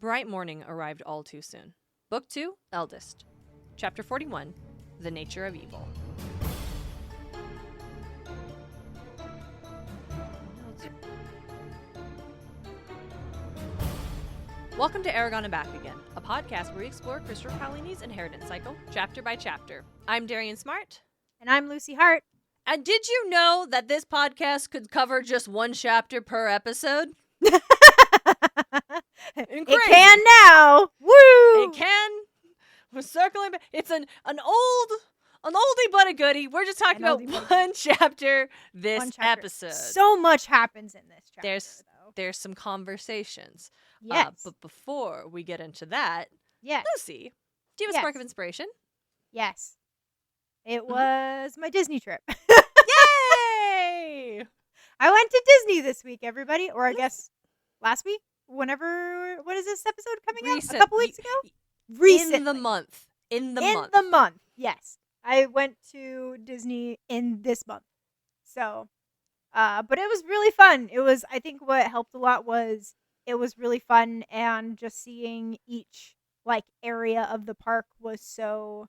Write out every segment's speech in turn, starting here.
Bright morning arrived all too soon. Book 2, Eldest. Chapter 41, The Nature of Evil. Welcome to Eragon and Back Again, a podcast where we explore Christopher Paolini's inheritance cycle, chapter by chapter. I'm Darien and Smartt. And I'm Lucy Hart. And did you know that this podcast could cover just one chapter per episode? It can now. Woo! It can. We're circling back. It's an oldie but a goodie. We're just talking about one chapter this episode. So much happens in this chapter. There's some conversations. Yes. But before we get into that, yes. Lucy, do you have a spark of inspiration? Yes. It was my Disney trip. Yay! I went to Disney this week, everybody. Or I guess last week? Whenever, what is this episode coming out? A couple weeks ago? Recently. In the month. In the month, yes. I went to Disney in this month. So, but it was really fun. I think what helped a lot was it was really fun, and just seeing each, area of the park was so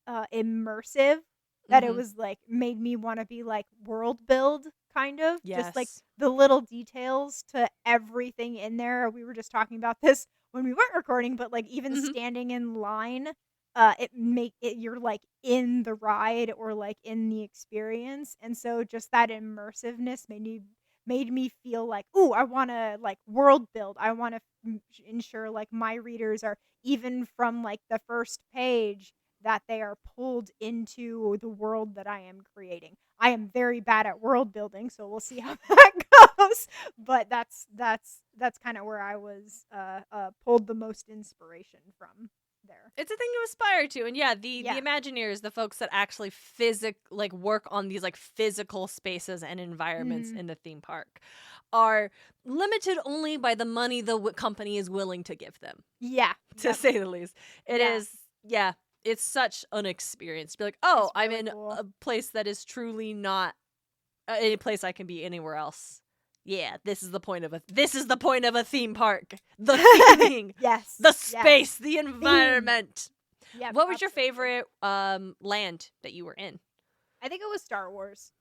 immersive that it was, made me want to be, world build, kind of. Yes. Just, the little details to everything in there. We were just talking about this when we weren't recording, but, even standing in line, you're, in the ride or, in the experience. And so just that immersiveness made me feel like, ooh, I want to, world build. I want to ensure, my readers are, even from, the first page, that they are pulled into the world that I am creating. I am very bad at world building, so we'll see how that goes. But that's kind of where I was pulled the most inspiration from there. It's a thing to aspire to, and the Imagineers, the folks that actually work on these physical spaces and environments in the theme park, are limited only by the money the company is willing to give them. Yeah, to say the least. It is. It's such an experience to be like, oh, I'm in a place that is truly not any place I can be anywhere else. Yeah, this is the point of a theme park. The theming. Yes. The space, the environment. Yeah. What was your favorite land that you were in? I think it was Star Wars.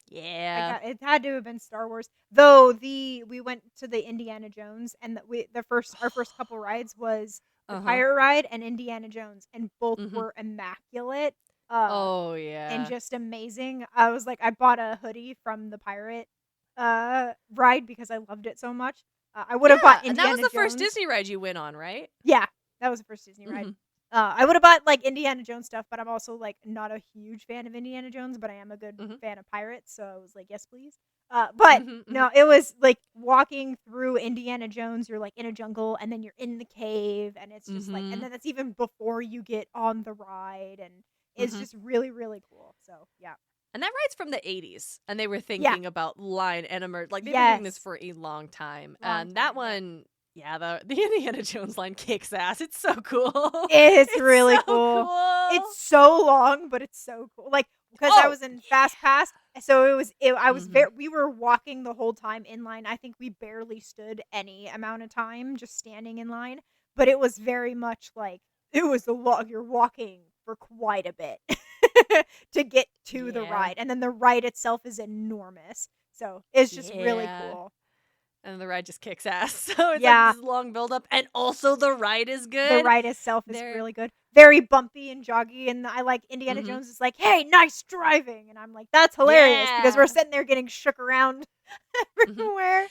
Yeah. It had to have been Star Wars. Though we went to the Indiana Jones, and our first couple rides was the Pirate Ride and Indiana Jones, and both were immaculate. And just amazing. I was I bought a hoodie from the Pirate ride because I loved it so much. I would have bought Indiana Jones. And that was the first Disney ride you went on, right? Yeah, that was the first Disney ride. I would have bought Indiana Jones stuff, but I'm also not a huge fan of Indiana Jones, but I am a good fan of pirates, so I was yes, please. But no, it was walking through Indiana Jones. You're in a jungle, and then you're in the cave, and it's just and then that's even before you get on the ride, and it's just really, really cool. So yeah. And that ride's from the 80s, and they were thinking about line and emerge. They've been doing this for a long time. That one, the Indiana Jones line kicks ass. It's so cool. It's really so cool. It's so long, but it's so cool. Because I was in Fast Pass, so we were walking the whole time in line. I think we barely stood any amount of time just standing in line, but it was very much it was you're walking for quite a bit to get to the ride, and then the ride itself is enormous, so it's just really cool. And the ride just kicks ass. So it's this long build up, and also the ride is good. The ride itself is really good. Very bumpy and joggy, and I Indiana Jones is hey, nice driving, and I'm that's hilarious because we're sitting there getting shook around everywhere.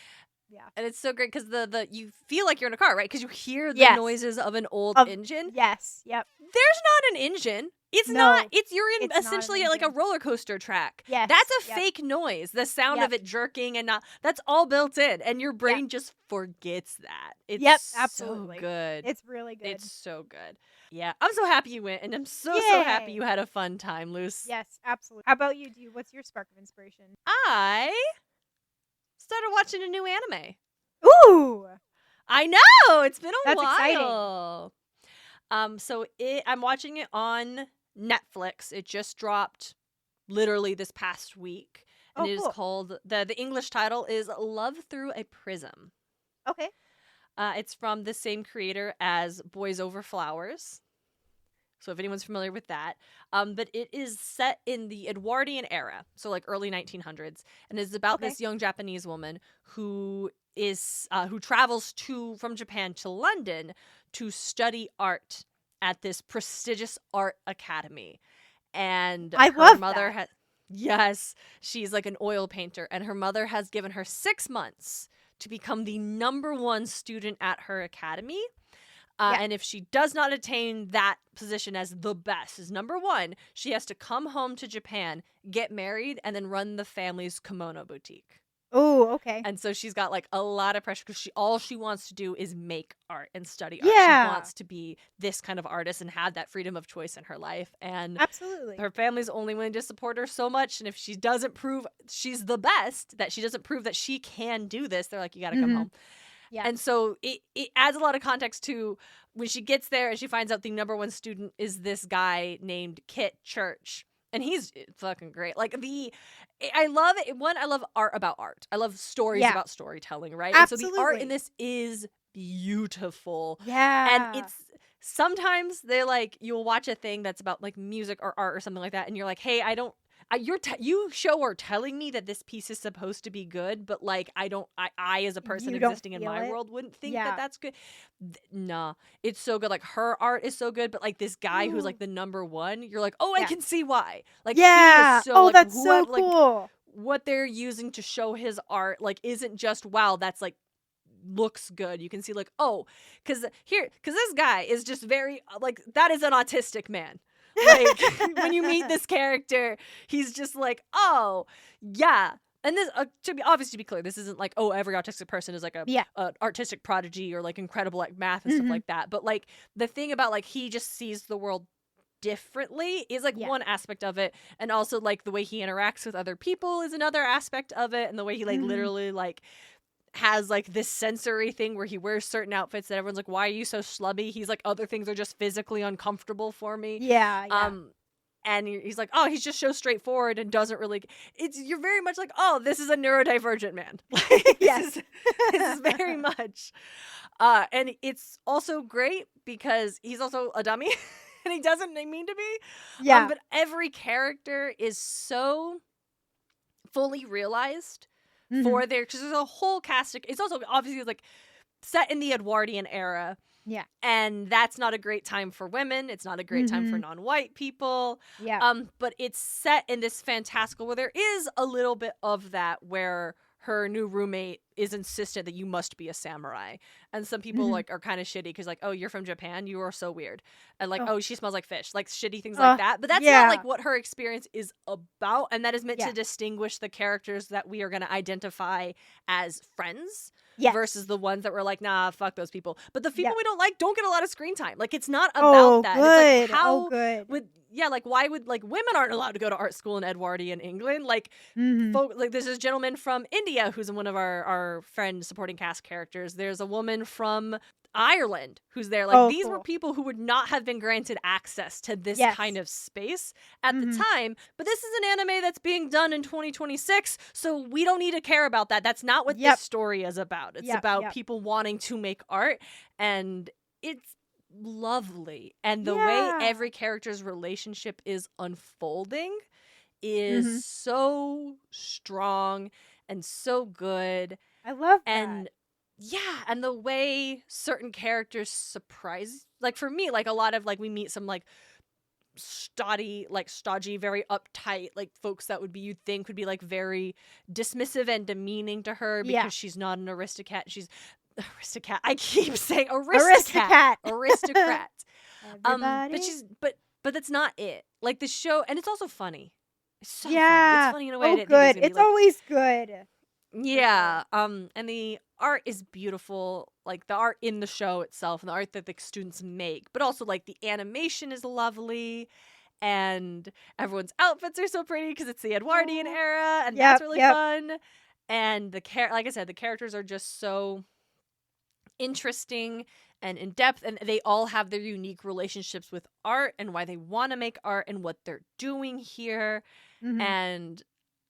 Yeah. And it's so great because the you feel like you're in a car, right? Because you hear the noises of an old engine. Yes. Yep. There's not an engine. It's not. You're in essentially a roller coaster track. Yes. That's a fake noise. The sound of it jerking and that's all built in, and your brain just forgets that. It's absolutely so good. It's really good. It's so good. Yeah, I'm so happy you went, and I'm so happy you had a fun time, Luce. Yes, absolutely. How about you? What's your spark of inspiration? I started watching a new anime. Ooh! I know! It's been a while. Exciting. So I'm watching it on Netflix. It just dropped literally this past week. And it is called, the English title is Love Through a Prism. Okay. It's from the same creator as Boys Over Flowers. So if anyone's familiar with that. But it is set in the Edwardian era, so like early 1900s, and is about this young Japanese woman who travels from Japan to London to study art at this prestigious art academy. And her mother has, yes, she's like an oil painter, and her mother has given her 6 months to become the #1 student at her academy. And if she does not attain that position as the best, as #1, she has to come home to Japan, get married, and then run the family's kimono boutique. Oh, okay. And so she's got like a lot of pressure because all she wants to do is make art and study art. She wants to be this kind of artist and have that freedom of choice in her life. And absolutely, her family's only willing to support her so much. And if she doesn't prove she's the best, that she doesn't prove that she can do this, they're like, you got to come home. Yeah. And so it adds a lot of context to when she gets there and she finds out the #1 student is this guy named Kit Church. And he's fucking great. Like I love it. One, I love art about art. I love stories about storytelling, right? Absolutely. And so the art in this is beautiful. Yeah. And it's sometimes they're like, you'll watch a thing that's about like music or art or something like that. And you're like, hey, you show are telling me that this piece is supposed to be good, but like I as a person existing in my world wouldn't think that that's good. Nah, it's so good. Like her art is so good, but like this guy who's like the #1, you're like, oh, I can see why. Like, he is so, that's so cool. Like, what they're using to show his art like isn't just wow, that's like looks good. You can see like, oh, because this guy is just very like, that is an autistic man. Like when you meet this character, he's just like, oh yeah. And this to be clear, this isn't like, oh, every autistic person is like a artistic prodigy or like incredible at math and stuff like that. But like the thing about like he just sees the world differently is like one aspect of it, and also like the way he interacts with other people is another aspect of it, and the way he like literally like has like this sensory thing where he wears certain outfits that everyone's like, why are you so schlubby? He's like, other things are just physically uncomfortable for me. And he's like, oh, he's just so straightforward and doesn't really you're very much like, oh, this is a neurodivergent man. Like, this is very much and it's also great because he's also a dummy and he doesn't mean to be, but every character is so fully realized for because there's a whole cast it's also obviously like set in the Edwardian era, and that's not a great time for women, it's not a great time for non-white people, but it's set in this fantastical where there is a little bit of that where her new roommate is insistent that you must be a samurai, and some people like are kind of shitty because like, oh, you're from Japan, you are so weird, and like, oh, she smells like fish, like shitty things like that, but that's not like what her experience is about, and that is meant to distinguish the characters that we are going to identify as friends versus the ones that were like, nah, fuck those people. But the people we don't like don't get a lot of screen time. Like, it's not about that. Good. It's like, how good. Like, why would, like, women aren't allowed to go to art school in Edwardian England? Like, like, there's this gentleman from India who's one of our friend supporting cast characters. There's a woman from Ireland who's there. Like, these were people who would not have been granted access to this kind of space at the time. But this is an anime that's being done in 2026, so we don't need to care about that. That's not what this story is about. It's about people wanting to make art, and it's lovely. And the way every character's relationship is unfolding is so strong and so good. I love that. And and the way certain characters surprise, like for me, like a lot of like we meet some like stodgy, very uptight, like folks that would be, you'd think would be like very dismissive and demeaning to her because she's not an aristocrat. She's aristocrat. I keep saying aristocrat. But that's not it. Like the show, and it's also funny. It's so funny. It's funny in a way. I didn't think it was gonna be, it's always good. Yeah. And the art is beautiful, like the art in the show itself and the art that the students make, but also like the animation is lovely, and everyone's outfits are so pretty because it's the Edwardian era, and that's really fun. And like I said, the characters are just so interesting and in depth, and they all have their unique relationships with art and why they want to make art and what they're doing here. And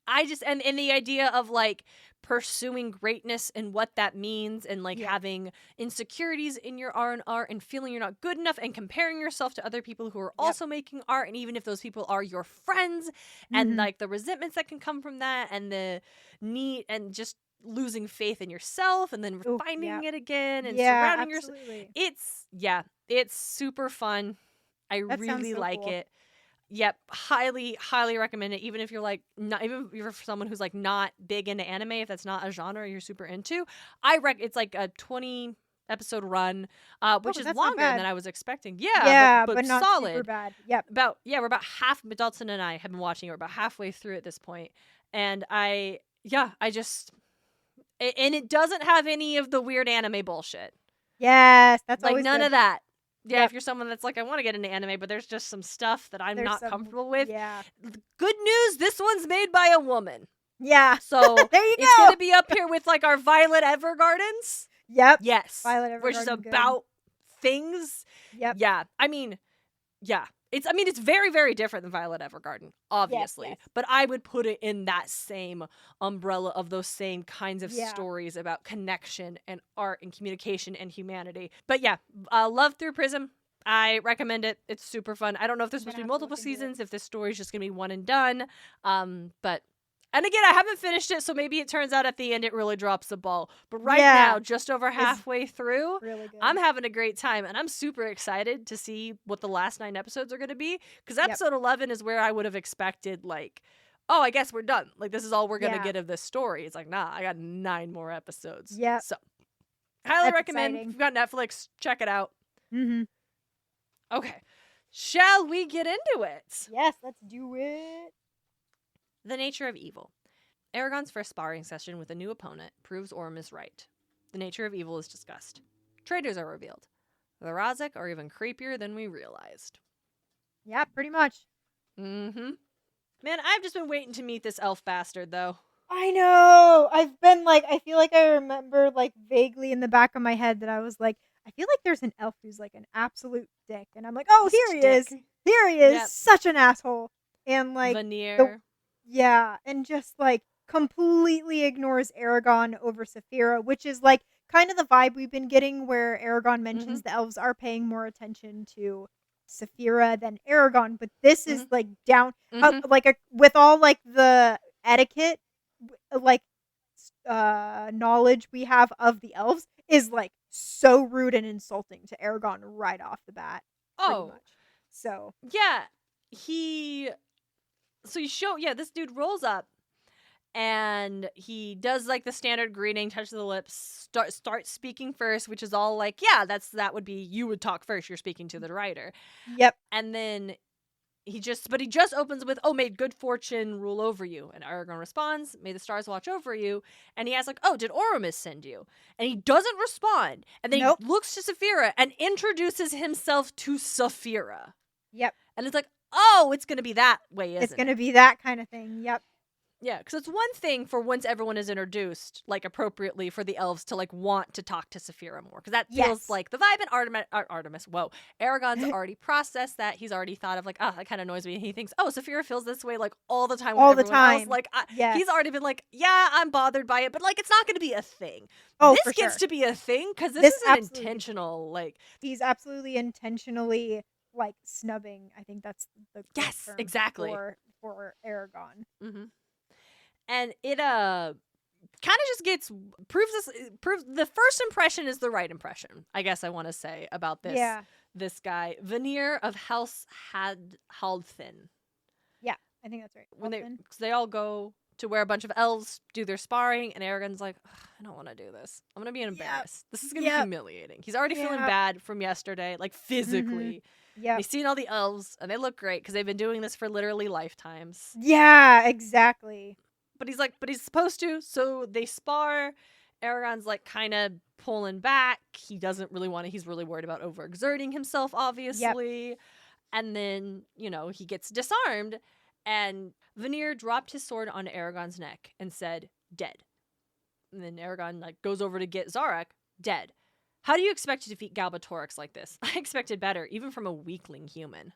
and the idea of like pursuing greatness and what that means, and like having insecurities in your art and feeling you're not good enough and comparing yourself to other people who are also making art, and even if those people are your friends, and like the resentments that can come from that, and the need, and just losing faith in yourself and then finding it again and surrounding yourself. It's super fun. I really like it. Yep, highly, highly recommend it. Even if you're like not, even if you're someone who's like not big into anime, if that's not a genre you're super into, it's like a 20 episode run, which is longer than I was expecting. But not solid. Super bad. Yep. We're about half. Dalton and I have been watching it. We're about halfway through at this point, and I just, and it doesn't have any of the weird anime bullshit. Yes, that's like always none good. of that. Yeah, if you're someone that's like, I want to get into anime, but there's just some stuff that I'm not comfortable with. Yeah. Good news, this one's made by a woman. Yeah. So there you go. It's going to be up here with like our Violet Evergardens. Yep. Yes. Violet Evergarden. Which is about things. Yep. Yeah. I mean, yeah. It's very, very different than Violet Evergarden, obviously. Yes. But I would put it in that same umbrella of those same kinds of stories about connection and art and communication and humanity. But yeah, Love Through Prism. I recommend it. It's super fun. I don't know if there's supposed to be multiple seasons, if this story is just going to be one and done. And again, I haven't finished it, so maybe it turns out at the end it really drops the ball. But right now, just over halfway through, really good. I'm having a great time, and I'm super excited to see what the last 9 episodes are going to be, because episode 11 is where I would have expected, like, oh, I guess we're done. Like, this is all we're going to get of this story. It's like, nah, I got 9 more episodes. Yeah. So, highly recommend. Exciting. If you've got Netflix, check it out. Mm-hmm. Okay. Shall we get into it? Yes, let's do it. The nature of evil. Eragon's first sparring session with a new opponent proves Orm is right. The nature of evil is discussed. Traitors are revealed. The Raz'ac are even creepier than we realized. Yeah, pretty much. Mm-hmm. Man, I've just been waiting to meet this elf bastard, though. I know! I've been like, I feel like I remember like vaguely in the back of my head that I was like, I feel like there's an elf who's like an absolute dick. And I'm like, oh, here he is. Here he is. Yep. Such an asshole. And like, Vanir. And just like completely ignores Eragon over Saphira, which is like kind of the vibe we've been getting, where Eragon mentions the elves are paying more attention to Saphira than Eragon. But this is like down, with all like the etiquette, like knowledge we have of the elves, is like so rude and insulting to Eragon right off the bat. Oh, much. So yeah, this dude rolls up and he does like the standard greeting, touch the lips, start speaking first, which is all like, that would be, you would talk first, you're speaking to the writer. Yep. And then he just opens with, oh, may good fortune rule over you. And Eragon responds, may the stars watch over you. And he asks like, oh, did Oramus send you? And he doesn't respond. And then he looks to Saphira and introduces himself to Saphira. Yep. And it's like, oh, it's going to be that way, isn't it? It's going to be that kind of thing. Yep. Yeah, because it's one thing for once everyone is introduced, like, appropriately for the elves to, like, want to talk to Saphira more. Because that feels like the vibe, and Eragon's already processed that. He's already thought of, like, oh, that kind of annoys me. And he thinks, oh, Saphira feels this way, like, all the time with everyone else. Like, he's already been like, yeah, I'm bothered by it, but, like, it's not going to be a thing. Oh, this gets to be a thing, because this is an intentional, like... He's absolutely intentionally, like, snubbing. I think that's the term exactly. for Eragon. Mm-hmm. And it kind of just proves the first impression is the right impression, I guess I want to say, about this guy, Vanir of House Haldfin. Yeah, I think that's right. They all go to where a bunch of elves do their sparring, and Eragon's like, I don't want to do this. I'm going to be embarrassed. This is going to be humiliating. He's already feeling bad from yesterday, like physically. Yeah. He's seen all the elves, and they look great because they've been doing this for literally lifetimes. Yeah, exactly. But he's supposed to, so they spar. Eragon's like kind of pulling back. He doesn't really want to. He's really worried about overexerting himself, obviously. Yep. And then, he gets disarmed, and Vanir dropped his sword onto Eragon's neck and said, dead. And then Eragon like goes over to get Raz'ac, dead. How do you expect to defeat Galbatorix like this? I expected better, even from a weakling human.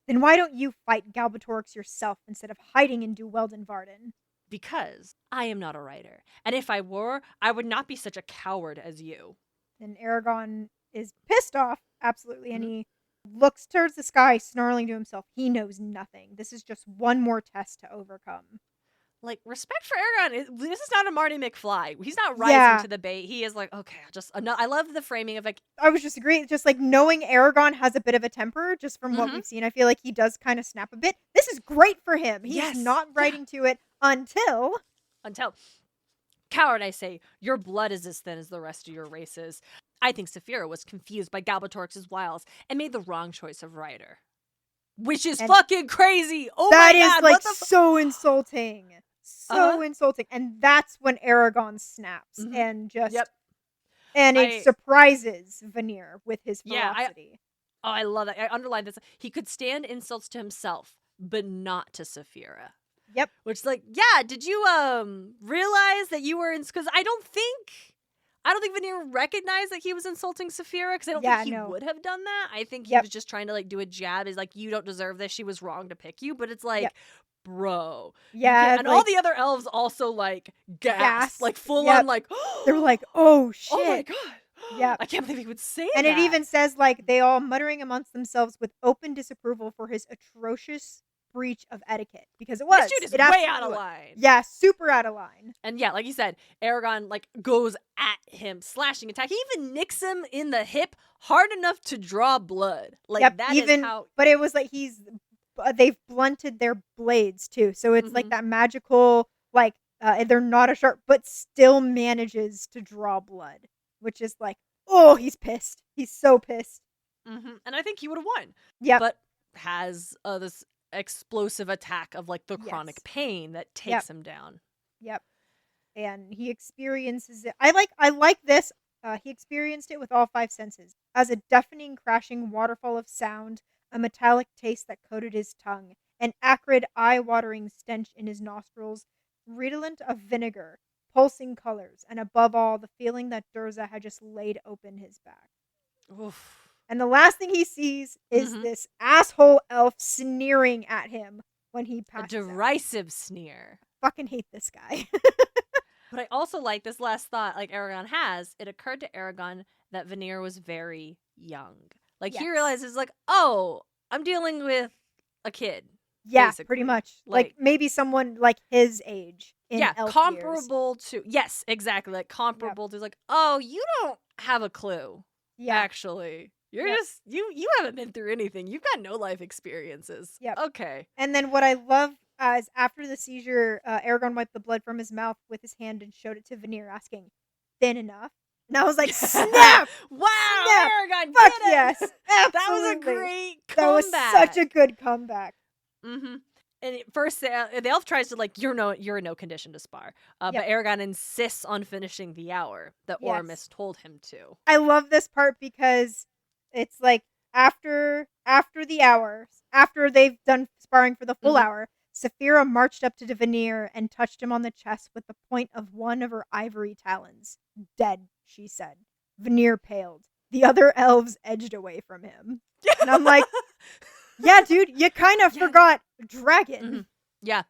Then why don't you fight Galbatorix yourself instead of hiding in Duwelden Varden? Because I am not a writer. And if I were, I would not be such a coward as you. And Eragon is pissed off, absolutely, and he looks towards the sky, snarling to himself. He knows nothing. This is just one more test to overcome. Like, respect for Eragon. This is not a Marty McFly. He's not rising to the bait. He is like, okay, I love the framing of like. I was just agreeing. Just like knowing Eragon has a bit of a temper, just from what we've seen, I feel like he does kind of snap a bit. This is great for him. He's not writing to it until. Coward, I say, your blood is as thin as the rest of your races. I think Saphira was confused by Galbatorix's wiles and made the wrong choice of writer. Which is fucking crazy. Oh my god. That is like so insulting. So insulting. And that's when Eragon snaps and just and it surprises Vanir with his ferocity. I love that. I underlined this. He could stand insults to himself, but not to Saphira. Yep. Which, like, did you realize that you were in? Because I don't think Vanir recognized that he was insulting Saphira, because I don't think he would have done that. I think he was just trying to like do a jab. Is like, you don't deserve this. She was wrong to pick you. But it's like, bro, and like, all the other elves also like gasp, like full on, like they're like, oh shit, oh my god, yeah, I can't believe he would say and that. And it even says like they all muttering amongst themselves with open disapproval for his atrocious breach of etiquette, because it was. This dude is way out of line. Yeah, super out of line. And yeah, like you said, Eragon like goes at him, slashing attack. He even nicks him in the hip hard enough to draw blood. Like that is how. But it was like they've blunted their blades too, so it's like that magical like they're not as sharp, but still manages to draw blood, which is like, oh, he's pissed. He's so pissed. And I think he would have won. Yeah, but has this explosive attack of like the chronic pain that takes him down. Yep. And he experiences it. I like this. He experienced it with all five senses. As a deafening, crashing waterfall of sound, a metallic taste that coated his tongue, an acrid, eye-watering stench in his nostrils, redolent of vinegar, pulsing colors, and above all, the feeling that Durza had just laid open his back. Oof. And the last thing he sees is this asshole elf sneering at him when he passes a derisive sneer. I fucking hate this guy. But I also like this last thought like Eragon has. It occurred to Eragon that Vanir was very young. Like he realizes like, oh, I'm dealing with a kid. Yeah, basically. Pretty much. Like maybe someone like his age in elf comparable years. To yes, exactly. Like comparable to like, oh, you don't have a clue. Yeah. Actually. You're just you haven't been through anything. You've got no life experiences. Yep. Okay. And then what I love is after the seizure, Eragon wiped the blood from his mouth with his hand and showed it to Vanir, asking, "Thin enough?" And I was like, "Snap! Wow, snap! Eragon, Fuck get it! yes! Absolutely. That was a great comeback. That was such a good comeback." And first, the elf tries to like, you're in no condition to spar. But Eragon insists on finishing the hour that Oramus told him to. I love this part because it's like after the hour, after they've done sparring for the full hour, Saphira marched up to Vanir and touched him on the chest with the point of one of her ivory talons. "Dead," she said. Vanir paled. The other elves edged away from him. And I'm like, yeah, dude, you kind of forgot dragon. Yeah.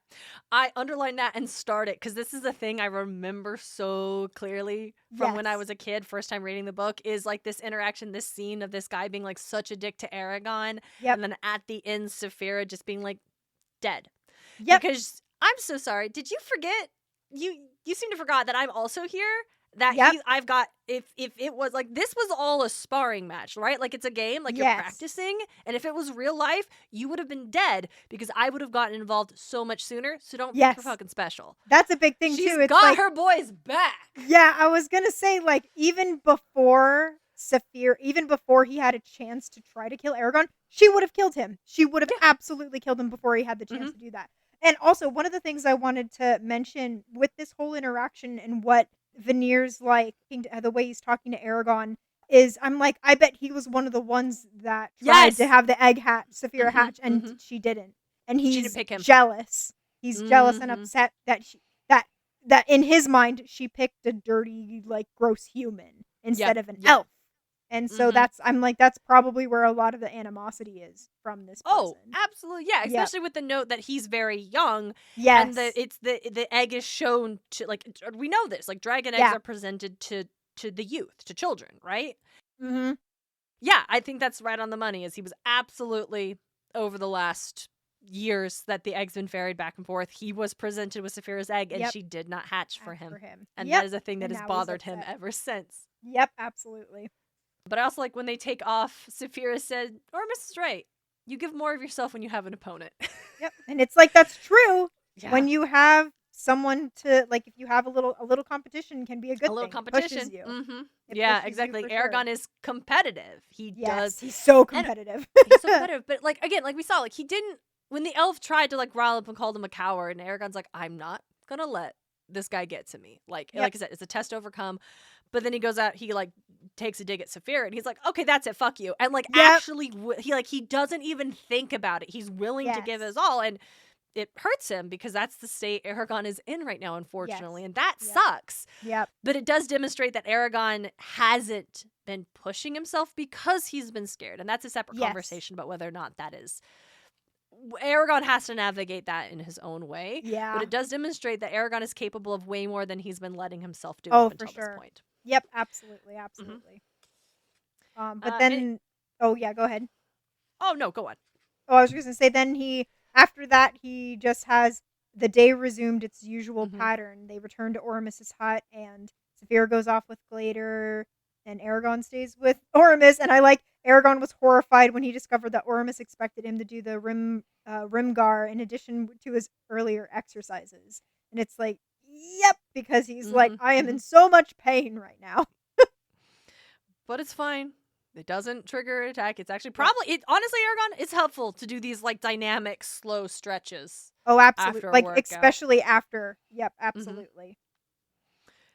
I underlined that and started because this is a thing I remember so clearly from when I was a kid, first time reading the book, is like this interaction, this scene of this guy being like such a dick to Eragon. And then at the end, Saphira just being like, dead. Because I'm so sorry. Did you forget? You seem to forgot that I'm also here. That I've got, if it was like, this was all a sparring match, right? Like it's a game, like you're practicing. And if it was real life, you would have been dead because I would have gotten involved so much sooner. So don't think you're fucking special. That's a big thing She's too. It's got like, her boys back. Yeah, I was going to say like even before Saphira, even before he had a chance to try to kill Eragon, she would have killed him. She would have absolutely killed him before he had the chance to do that. And also one of the things I wanted to mention with this whole interaction and what Vanir's like, the way he's talking to Eragon is, I'm like, I bet he was one of the ones that tried to have the egg Saphira hatch, and she didn't. And he's she didn't pick him. Jealous. He's jealous and upset that that in his mind she picked a dirty, like, gross human instead of an elf. And so that's probably where a lot of the animosity is from this person. Oh, absolutely. Yeah, especially with the note that he's very young. Yes. And that it's the egg is shown to, like, we know this, like, dragon eggs are presented to the youth, to children, right? Mm-hmm. Yeah, I think that's right on the money, as he was absolutely, over the last years that the egg's been ferried back and forth, he was presented with Saphira's egg, and she did not hatch for him. And that is a thing that has bothered him ever since. Yep, absolutely. But I also like when they take off, Saphira said, or Mrs. Right, you give more of yourself when you have an opponent. Yep, and it's like, that's true. Yeah. When you have someone to, like, if you have a little competition can be a good thing. A little competition. It pushes you. Mm-hmm. It Yeah, exactly. Eragon is competitive. He's so competitive. He's so competitive. But, like, again, like we saw, like, he didn't, when the elf tried to, like, rile up and called him a coward, and Eragon's like, I'm not gonna let this guy get to me. Like I said, it's a test to overcome. But then he goes out, he, like, takes a dig at Saphira, and he's like, okay, that's it, fuck you. And, like, actually, he doesn't even think about it. He's willing to give his all, and it hurts him because that's the state Eragon is in right now, unfortunately. And that sucks. Yep. But it does demonstrate that Eragon hasn't been pushing himself because he's been scared. And that's a separate conversation about whether or not that is. Eragon has to navigate that in his own way. Yeah. But it does demonstrate that Eragon is capable of way more than he's been letting himself do up until this point. Yep, absolutely, absolutely. But then, go ahead. Oh, no, go on. Oh, I was just going to say, then after that, he just has, the day resumed its usual pattern. They return to Ormus's hut, and Saphira goes off with Glader, and Eragon stays with Ormus. And I like, Eragon was horrified when he discovered that Ormus expected him to do the Rimgar in addition to his earlier exercises. And it's like, yep, because he's like, I am in so much pain right now. But it's fine. It doesn't trigger an attack. It's actually honestly, Eragon, it's helpful to do these, like, dynamic, slow stretches. Oh, absolutely. Like, especially after. Yep, absolutely.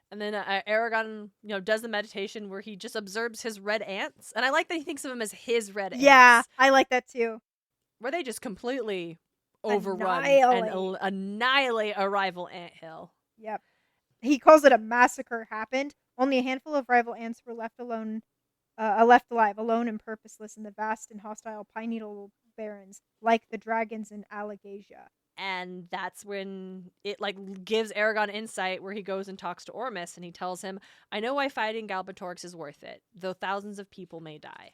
And then Eragon, does the meditation where he just observes his red ants. And I like that he thinks of them as his red ants. Yeah, I like that too. Where they just completely overrun and annihilate a rival anthill. Yep. He calls it a massacre happened. Only a handful of rival ants were left alive, alone and purposeless in the vast and hostile pine needle barrens, like the dragons in Alagasia. And that's when it, like, gives Eragon insight, where he goes and talks to Ormus, and he tells him, I know why fighting Galbatorix is worth it, though thousands of people may die.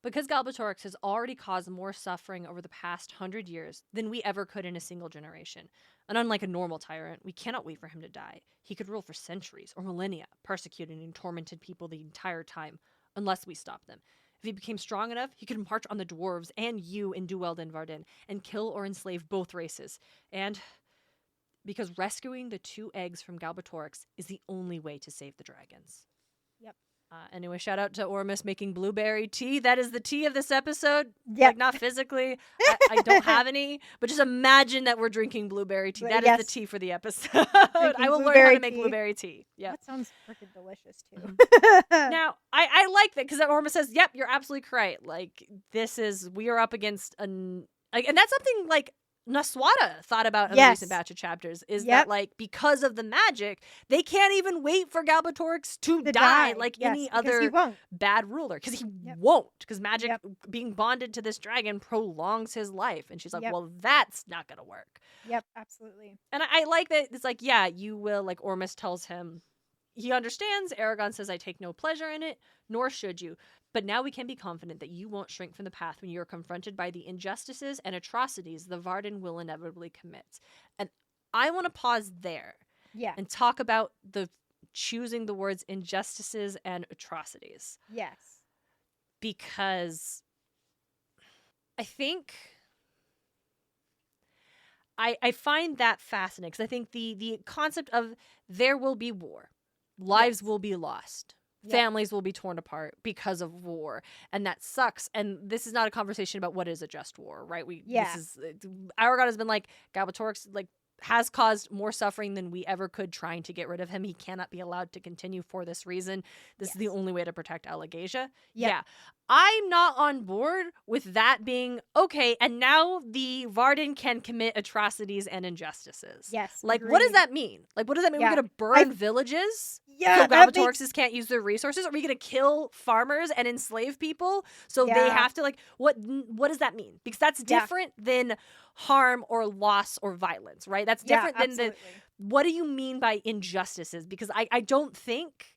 Because Galbatorix has already caused more suffering over the past 100 years than we ever could in a single generation. And unlike a normal tyrant, we cannot wait for him to die. He could rule for centuries or millennia, persecuting and tormented people the entire time, unless we stop them. If he became strong enough, he could march on the dwarves and you in Dueld and Varden and kill or enslave both races. And because rescuing the 2 eggs from Galbatorix is the only way to save the dragons. Yep. Anyway, shout out to Ormus making blueberry tea. That is the tea of this episode. Yep. Like, not physically. I don't have any, but just imagine that we're drinking blueberry tea. That is the tea for the episode. I will learn how to make blueberry tea. Yeah. That sounds freaking delicious, too. Now, I like that, because Ormus says, yep, you're absolutely correct. Like, we are up against and that's something, like, Naswada thought about in a recent batch of chapters, is that, like, because of the magic, they can't even wait for Galbatorix to die like any other bad ruler, because he won't, because magic being bonded to this dragon prolongs his life. And she's like, well, that's not gonna work. Yep, absolutely. And I like that it's like, yeah, you will, like, Ormus tells him, he understands. Eragon says, I take no pleasure in it, nor should you. But now we can be confident that you won't shrink from the path when you are confronted by the injustices and atrocities the Varden will inevitably commit. And I want to pause there and talk about choosing the words injustices and atrocities. Yes. Because I think I find that fascinating, because I think the concept of there will be war, lives will be lost. Families will be torn apart because of war, and that sucks. And this is not a conversation about what is a just war, right? Eragon has been like, Galbatorix, like, has caused more suffering than we ever could trying to get rid of him. He cannot be allowed to continue for this reason. This is the only way to protect Alagasia. Yeah. I'm not on board with that being okay. And now the Varden can commit atrocities and injustices. Yes. Like, what does that mean? Like, what does that mean? We're going to burn villages? Yeah, so Galbatorixes can't use their resources? Are we going to kill farmers and enslave people? So they have to, like, what does that mean? Because that's different than harm or loss or violence, right? That's different than what do you mean by injustices? Because I don't think,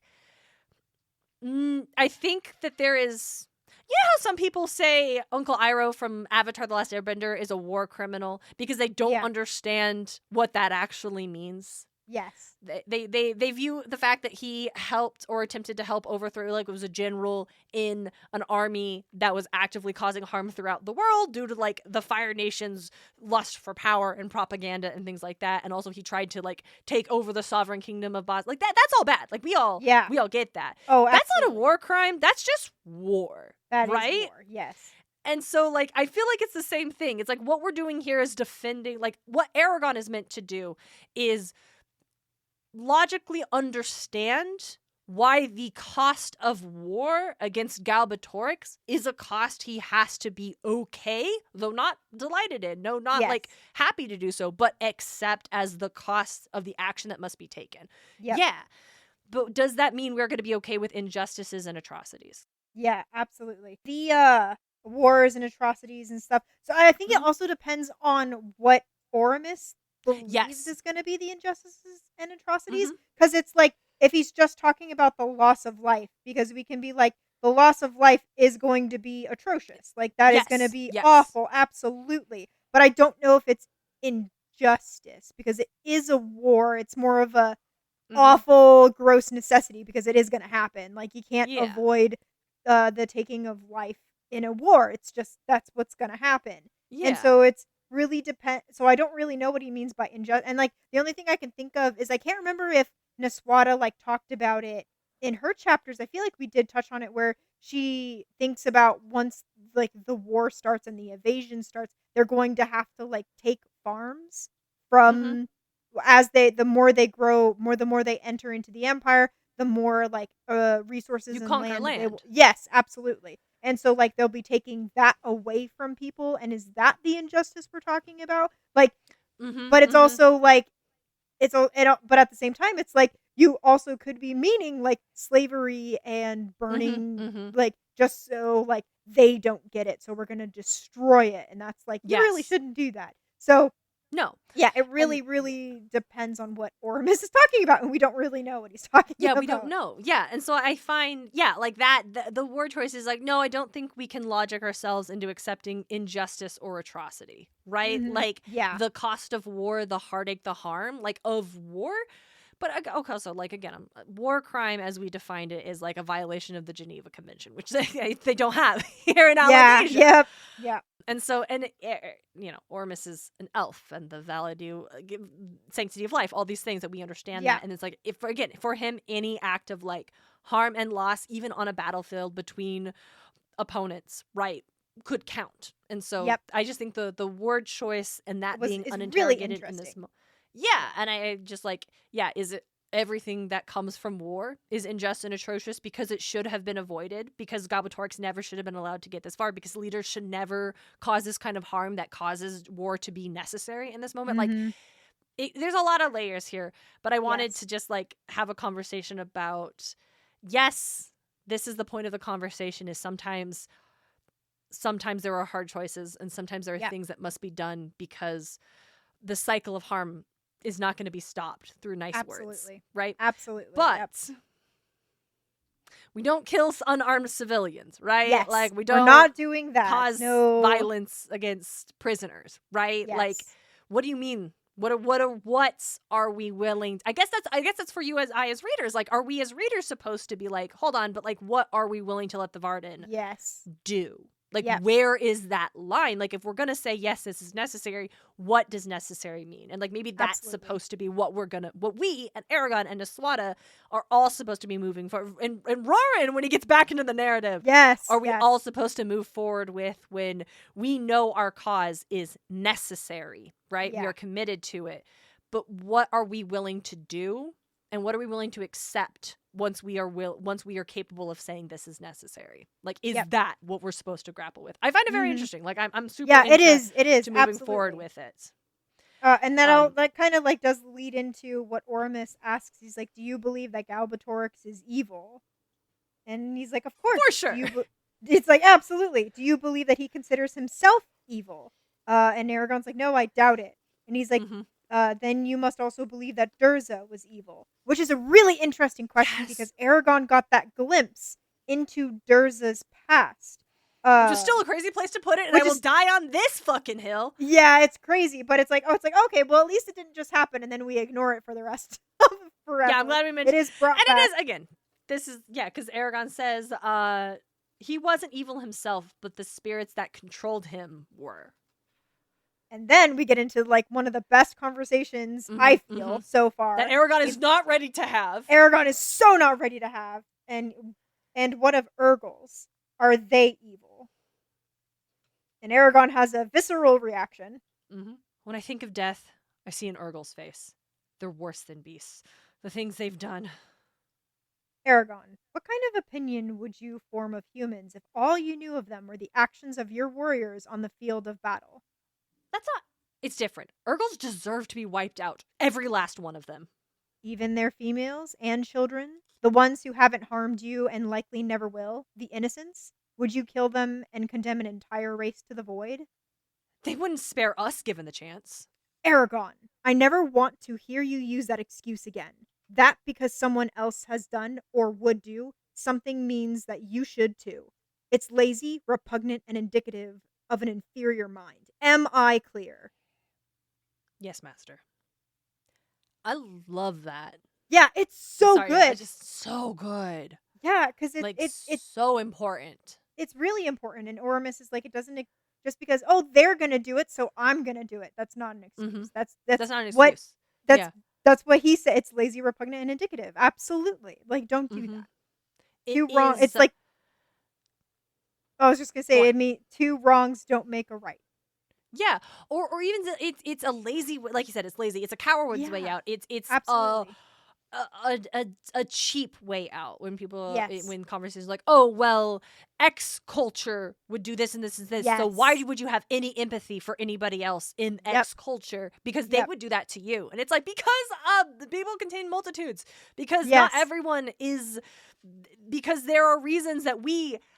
I think that there is, you know how some people say Uncle Iroh from Avatar The Last Airbender is a war criminal because they don't understand what that actually means? Yes. They view the fact that he helped or attempted to help overthrow, like, it was a general in an army that was actively causing harm throughout the world due to, like, the Fire Nation's lust for power and propaganda and things like that. And also he tried to, like, take over the sovereign kingdom of Bos. Like, that's all bad. Like, we all get that. Oh, that's not a war crime. That's just war. That right? is war. Yes. And so, like, I feel like it's the same thing. It's like what we're doing here is defending, like, what Eragon is meant to do is logically understand why the cost of war against Galbatorix is a cost he has to be okay, though not delighted in, no, not like happy to do so, but accept as the cost of the action that must be taken. Yeah. But does that mean we're going to be okay with injustices and atrocities? Yeah, absolutely. The wars and atrocities and stuff. So I think it also depends on what Oramus believes is going to be the injustices and atrocities, because it's like, if he's just talking about the loss of life, because we can be like, the loss of life is going to be atrocious, like that is going to be awful, absolutely, but I don't know if it's injustice, because it is a war. It's more of a awful, gross necessity, because it is going to happen. Like, you can't avoid the taking of life in a war. It's just, that's what's going to happen. And so it's really depend. So I don't really know what he means by injustice. And, like, the only thing I can think of is, I can't remember if Naswada, like, talked about it in her chapters. I feel like we did touch on it, where she thinks about once, like, the war starts and the invasion starts, they're going to have to, like, take farms from as the more they grow, the more they enter into the empire, the more, like, resources you and conquer land. Yes, absolutely. And so, like, they'll be taking that away from people, and is that the injustice we're talking about? Like, but it's also like, but at the same time, it's like, you also could be meaning, like, slavery and burning, like, just so, like, they don't get it, so we're gonna destroy it, and that's like, you really shouldn't do that. So no. Yeah, it really, really depends on what Oramus is talking about, and we don't really know what he's talking about. Yeah, we don't know. Yeah, and so I find, like, that the word choice is like, no, I don't think we can logic ourselves into accepting injustice or atrocity, right? Like, the cost of war, the heartache, the harm, like, of war. But okay, so, like, again, war crime as we defined it is like a violation of the Geneva Convention, which they don't have here in Alasia. Yep. And so, and you know, Oramus is an elf, and the value, sanctity of life, all these things that we understand that. And it's like, if again, for him, any act of, like, harm and loss, even on a battlefield between opponents, right, could count. And so I just think the word choice and that being uninterrogated really in this and I just like, is it everything that comes from war is unjust and atrocious because it should have been avoided, because Galbatorix never should have been allowed to get this far, because leaders should never cause this kind of harm that causes war to be necessary in this moment. Like, there's a lot of layers here, but I wanted to just, like, have a conversation about, this is the point of the conversation, is sometimes there are hard choices, and sometimes there are things that must be done, because the cycle of harm is not going to be stopped through nice words, right? Absolutely. But we don't kill unarmed civilians, right? Yes. Like, we're not doing that. Cause violence against prisoners, right? Yes. Like, what do you mean? What are we willing? I guess that's for you as readers. Like, are we as readers supposed to be like, hold on, but, like, what are we willing to let the Varden do? Like, where is that line? Like, if we're going to say, yes, this is necessary, what does necessary mean? And, like, maybe that's supposed to be what we and Eragon and Naswada are all supposed to be moving forward. And Roran, when he gets back into the narrative, are we all supposed to move forward with when we know our cause is necessary, right? We are committed to it. But what are we willing to do? And what are we willing to accept once we are capable of saying this is necessary? Like, is that what we're supposed to grapple with? I find it very interesting. Like, I'm super into it is to moving forward with it. And then that kind of like does lead into what Ormus asks. He's like, "Do you believe that Galbatorix is evil?" And he's like, "Of course." For sure. It's like, absolutely. Do you believe that he considers himself evil? And Eragon's like, "No, I doubt it." And he's like, "Then you must also believe that Durza was evil," which is a really interesting question because Eragon got that glimpse into Durza's past. Which is still a crazy place to put it, and I will die on this fucking hill. Yeah, it's crazy, but it's like, okay, well, at least it didn't just happen, and then we ignore it for the rest of forever. Yeah, I'm glad we mentioned it. Is brought and back. It is, again, this is, because Eragon says he wasn't evil himself, but the spirits that controlled him were. And then we get into, like, one of the best conversations, I feel, so far. That Eragon is not ready to have. Eragon is so not ready to have. And what of Urgles? Are they evil? And Eragon has a visceral reaction. When I think of death, I see an Urgle's face. They're worse than beasts. The things they've done. Eragon, what kind of opinion would you form of humans if all you knew of them were the actions of your warriors on the field of battle? That's not... It's different. Urgles deserve to be wiped out. Every last one of them. Even their females and children? The ones who haven't harmed you and likely never will? The innocents? Would you kill them and condemn an entire race to the void? They wouldn't spare us given the chance. Eragon, I never want to hear you use that excuse again. That because someone else has done, or would do, something means that you should too. It's lazy, repugnant, and indicative of an inferior mind. Am I clear? Yes, Master. I love that. Yeah, it's so good. It's just so good. Yeah, because it's so important. It's really important. And Ormus is like, it doesn't just because they're gonna do it, so I'm gonna do it. That's not an excuse. That's not an excuse. That's what he said. It's lazy, repugnant, and indicative. Absolutely. Like, don't do that. Two wrong. It's like, I was just gonna say, two wrongs don't make a right. Yeah, or even it's a lazy, like you said, it's lazy. It's a coward's way out. It's absolutely. A cheap way out when people when conversations are like, oh well, X culture would do this and this and this, so why would you have any empathy for anybody else in X culture? Because they would do that to you. And it's like, because the people contain multitudes, because not everyone is, because there are reasons that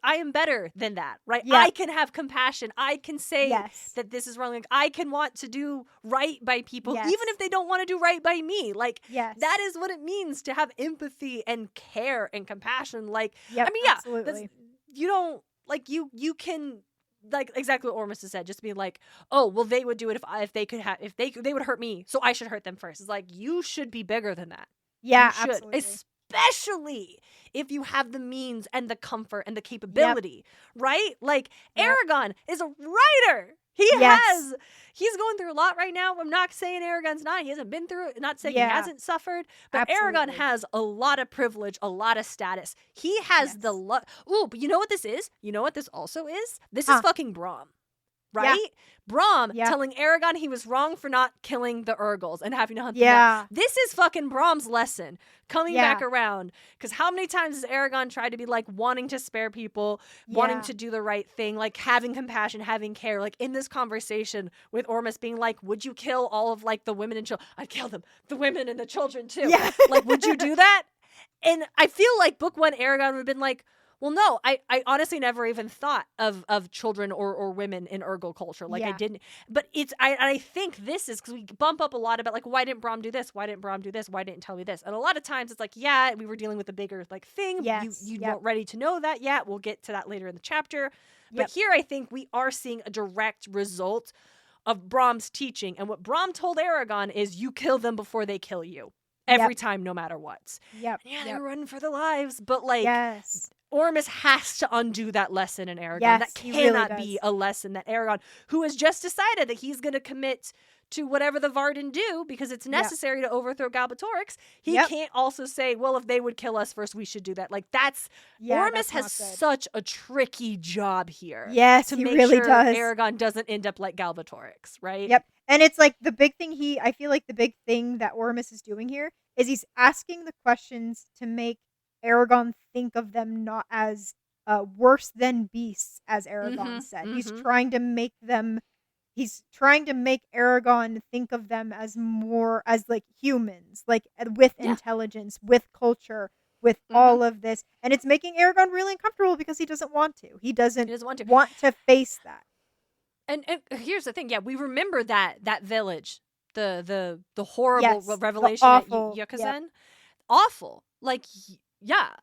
I am better than that, right? I can have compassion. I can say that this is wrong. Like, I can want to do right by people, even if they don't want to do right by me. Like, that is what it means to have empathy and care and compassion. Like, absolutely. You don't, like, you can, like, exactly what Ormus has said, just be like, oh, well, they would do it if they could have, if they would hurt me, so I should hurt them first. It's like, you should be bigger than that. Yeah, absolutely. Especially if you have the means and the comfort and the capability, right? Like, Eragon is a writer. He's going through a lot right now. I'm not saying Eragon's not. He hasn't been through it. Not saying he hasn't suffered. But Eragon has a lot of privilege, a lot of status. He has the luck. Ooh, but you know what this is? You know what this also is? This is fucking Braum. Right? Yeah. Braum telling Eragon he was wrong for not killing the Urgles and having to hunt them down. This is fucking Braum's lesson coming back around. Because how many times has Eragon tried to be like wanting to spare people, wanting to do the right thing, like having compassion, having care, like in this conversation with Ormus being like, would you kill all of like the women and children? I'd kill them, the women and the children too. Yeah. Like, would you do that? And I feel like book one Eragon would have been like, well, no, I honestly never even thought of children or women in Urgle culture. Like, I didn't. But I think this is because we bump up a lot about, like, why didn't Braum do this? Why didn't Braum do this? Why didn't tell me this? And a lot of times it's like, we were dealing with a bigger, like, thing. You weren't ready to know that yet. We'll get to that later in the chapter. But here I think we are seeing a direct result of Braum's teaching. And what Braum told Eragon is, you kill them before they kill you. Every time, no matter what. They're running for their lives. But, like... Ormus has to undo that lesson in Eragon. That cannot be a lesson that Eragon, who has just decided that he's going to commit to whatever the Varden do because it's necessary to overthrow Galbatorix, he can't also say, well, if they would kill us first, we should do that. Like, Ormus has such a tricky job here. Yes, to he make really sure does. Eragon doesn't end up like Galbatorix, right? Yep. And it's like the big thing I feel like the big thing that Ormus is doing here is he's asking the questions to make Eragon think of them not as worse than beasts, as Eragon said. He's trying to make them he's trying to make Eragon think of them as more as like humans, like with intelligence, with culture, with all of this, and it's making Eragon really uncomfortable because he doesn't want to. He doesn't want to face that. And here's the thing, we remember that village, the horrible revelation at Yucatan. Awful. Like,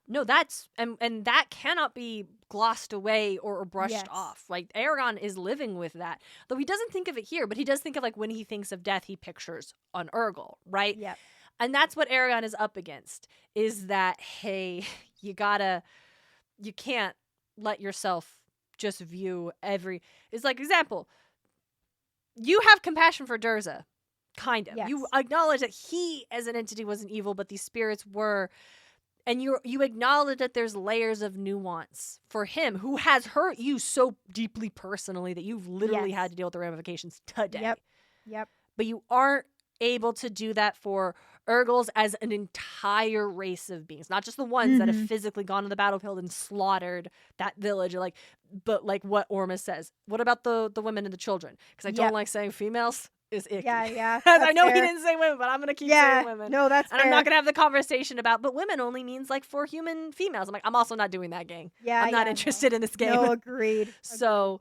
no, that's and that cannot be glossed away or brushed off. Like, Eragon is living with that, though he doesn't think of it here, but he does think of, like, when he thinks of death, he pictures an Urgal, right? Yep. And that's what Eragon is up against, is that, hey, you can't let yourself just view it's like, example, you have compassion for Durza, kind of. You acknowledge that he as an entity wasn't evil, but these spirits were, and you acknowledge that there's layers of nuance for him, who has hurt you so deeply personally that you've literally had to deal with the ramifications today. Yep. But you aren't able to do that for Urgals as an entire race of beings, not just the ones that have physically gone on the battlefield and slaughtered that village, but like what Ormus says. What about the women and the children? Because I don't like saying females is icky. Yeah. I know he didn't say women, but I'm gonna keep saying women. No, that's and fair. I'm not gonna have the conversation about, but women only means like for human females. I'm like, I'm also not doing that, gang. I'm not interested in this game. No, agreed. So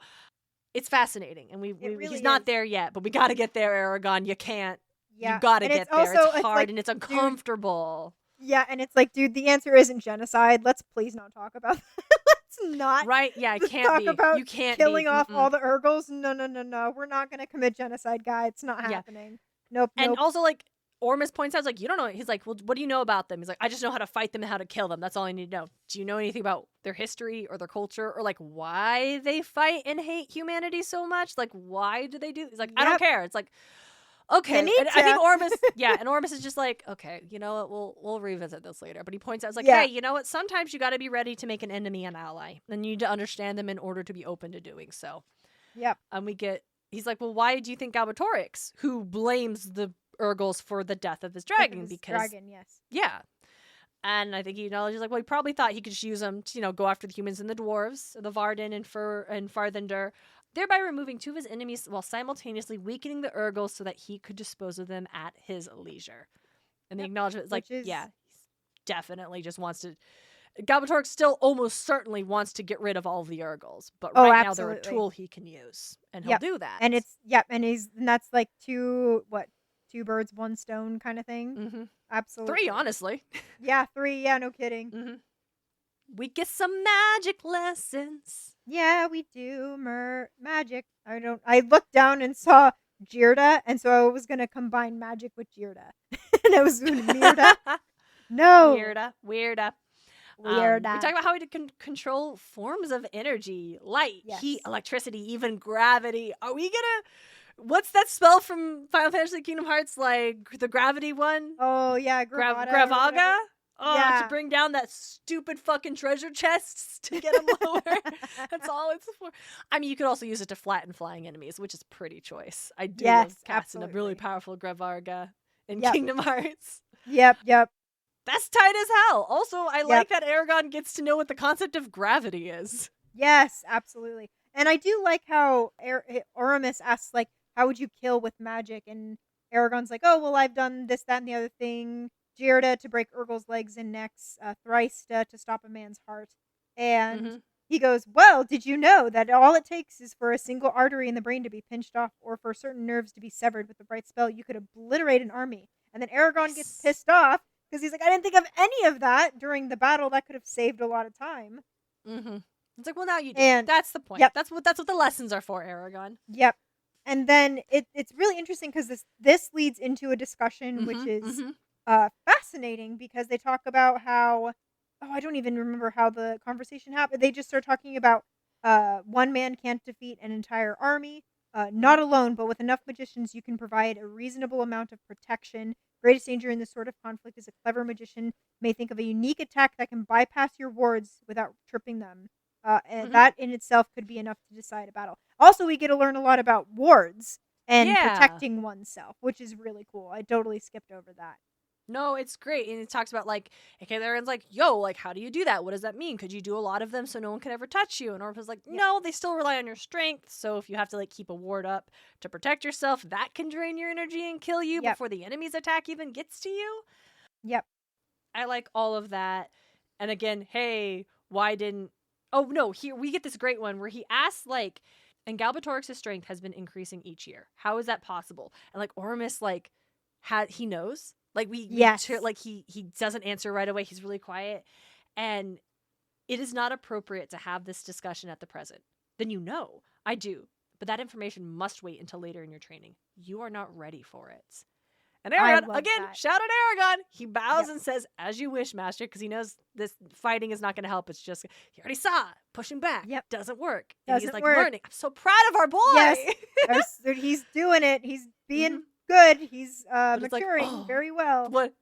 it's fascinating, and he's not there yet, but we got to get there, Eragon. You can't. You gotta get there. It's hard, like, and it's uncomfortable. Dude, and it's like, dude, the answer isn't genocide. Let's please not talk about that. Let's not. Right? Yeah, it can't talk be. About you can't killing off all the Urgals. No. We're not gonna commit genocide, guy. It's not happening. Nope. And also, like, Ormus points out, like, you don't know. He's like, well, what do you know about them? He's like, I just know how to fight them and how to kill them. That's all I need to know. Do you know anything about their history or their culture, or like why they fight and hate humanity so much? Like, why do they do? He's like, I don't care. It's like, okay, and I think Ormus, and Ormus is just like, okay, you know what, we'll revisit this later. But he points out, it's like, hey, you know what, sometimes you got to be ready to make an enemy an ally, and you need to understand them in order to be open to doing so. Yep. And he's like, well, why do you think Galbatorix, who blames the Urgals for the death of his dragon, and I think he acknowledges, like, well, he probably thought he could just use them to, go after the humans and the dwarves, the Varden and Farthander, thereby removing two of his enemies while simultaneously weakening the Urgals so that he could dispose of them at his leisure. And the acknowledgement is like, he definitely just wants to. Galbatorix still almost certainly wants to get rid of all of the Urgals, but now they're a tool he can use, and he'll do that. And and that's like two birds, one stone kind of thing. Mm-hmm. Absolutely. 3, honestly. 3. Yeah, no kidding. Mm-hmm. We get some magic lessons. Yeah, we do. Magic. I looked down and saw Jirda, and so I was going to combine magic with Jirda. And I was doing Mirda. No. Weirda. We talk about how we can control forms of energy, light, heat, electricity, even gravity. Are we gonna... What's that spell from Final Fantasy Kingdom Hearts, like the gravity one? Oh, yeah. Gravaga? To bring down that stupid fucking treasure chests to get them lower. That's all it's for. I mean, you could also use it to flatten flying enemies, which is pretty choice. I do love casting a really powerful Gravaga in Kingdom Hearts. Yep. That's tight as hell. Also, I like that Eragon gets to know what the concept of gravity is. Yes, absolutely. And I do like how Oramus asks, like, how would you kill with magic? And Eragon's like, oh, well, I've done this, that, and the other thing. Jirda to break Urgal's legs and necks, Thrysta to stop a man's heart. And he goes, well, did you know that all it takes is for a single artery in the brain to be pinched off, or for certain nerves to be severed with the right spell, you could obliterate an army. And then Eragon gets pissed off because he's like, I didn't think of any of that during the battle. That could have saved a lot of time. Mm-hmm. It's like, well, now you do. And that's the point. Yep. That's what the lessons are for, Eragon. Yep. And then it's really interesting because this leads into a discussion which is fascinating, because they talk about how, I don't even remember how the conversation happened. They just start talking about one man can't defeat an entire army. Not alone, but with enough magicians, you can provide a reasonable amount of protection. Greatest danger in this sort of conflict is a clever magician may think of a unique attack that can bypass your wards without tripping them. And that in itself could be enough to decide a battle. Also, we get to learn a lot about wards and protecting oneself, which is really cool. I totally skipped over that. No, it's great. And it talks about like, okay, Eragon's like, yo, like, how do you do that? What does that mean? Could you do a lot of them so no one can ever touch you? And Orpha's like, no, they still rely on your strength. So if you have to like keep a ward up to protect yourself, that can drain your energy and kill you before the enemy's attack even gets to you. Yep. I like all of that. And again, hey, why didn't... Oh, no, here we get this great one where he asks like, and Galbatorix's strength has been increasing each year. How is that possible? And like Ormus like, he knows. Like he doesn't answer right away. He's really quiet. And it is not appropriate to have this discussion at the present. Then you know. I do. But that information must wait until later in your training. You are not ready for it. And Eragon, again, shout out Eragon. He bows and says, as you wish, Master, because he knows this fighting is not going to help. It's just, he already saw it. Pushing back. Doesn't work. And he's like learning. I'm so proud of our boy. Yes. He's doing it. He's being good. He's maturing very well. But,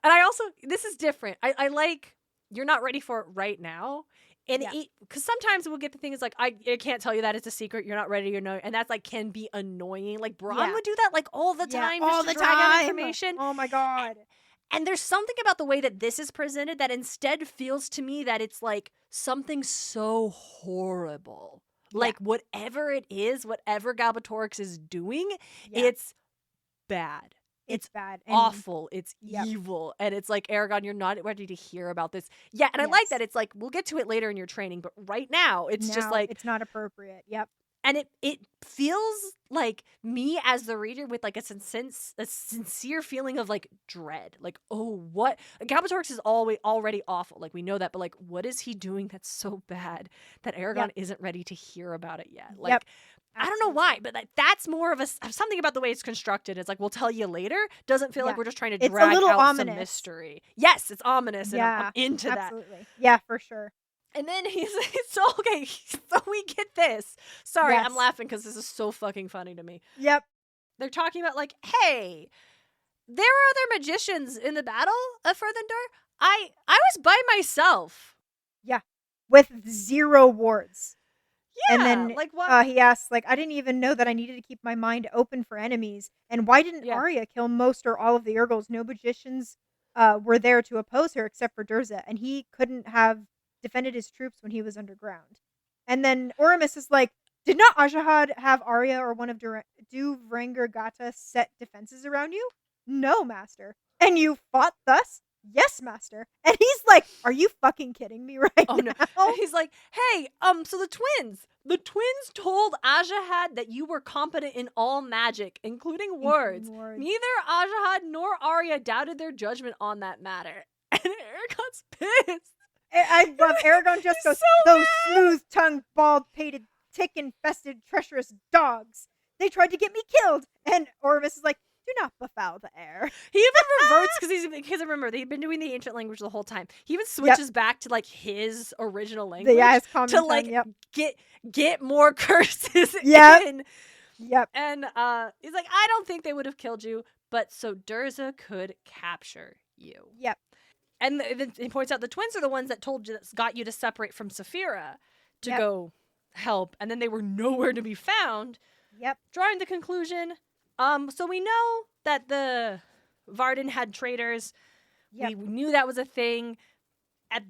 and I also, this is different. I like, you're not ready for it right now. And because sometimes we'll get the thing is like, I can't tell you that it's a secret. You're not ready. And that's like, can be annoying. Like Bronn would do that like all the time. All just the to drag out time. Information. Oh my God. And there's something about the way that this is presented that instead feels to me that it's like something so horrible. Like whatever it is, whatever Galbatorix is doing, it's bad. It's bad. And awful. It's evil. And it's like, Eragon, you're not ready to hear about this. Yeah, and I like that. It's like, we'll get to it later in your training, but right now, it's just like... It's not appropriate. Yep. And it feels like me as the reader with like a sincere feeling of like dread. Like, oh, what? Galbatorix is already awful. Like, we know that. But like, what is he doing that's so bad that Eragon isn't ready to hear about it yet? Like, I don't know why, but that's more of something about the way it's constructed. It's like, we'll tell you later. Doesn't feel like we're just trying to drag out ominous. Some mystery. Yes, it's ominous, and I'm into that. Absolutely. Yeah, for sure. And then he's so okay. So we get this. Sorry, I'm laughing because this is so fucking funny to me. Yep. They're talking about like, hey, there are other magicians in the battle of Furthendor. I was by myself. Yeah, with 0 wards. Yeah, and then like what? He asks, like, I didn't even know that I needed to keep my mind open for enemies. And why didn't Arya kill most or all of the Urgals? No magicians were there to oppose her except for Durza, and he couldn't have defended his troops when he was underground. And then Oramus is like, did not Ajahad have Arya or one of Duvrangar Gata set defenses around you? No, Master. And you fought thus? Yes, Master. And he's like, are you fucking kidding me right now? No. And he's like, hey, so the twins told Ajahad that you were competent in all magic, including words. Neither Ajahad nor Arya doubted their judgment on that matter. And Eragon's pissed. I love Eragon just goes, those smooth-tongued, bald-pated, tick-infested, treacherous dogs. They tried to get me killed. And Ormus is like, do not befoul the air. He even reverts because remember they've been doing the ancient language the whole time. He even switches back to like his original language his common to like tongue, get more curses in. Yep. And he's like, I don't think they would have killed you, but so Durza could capture you. Yep. And he points out the twins are the ones that got you to separate from Saphira to go help, and then they were nowhere to be found. Yep. Drawing the conclusion. So we know that the Varden had traitors. Yep. We knew that was a thing.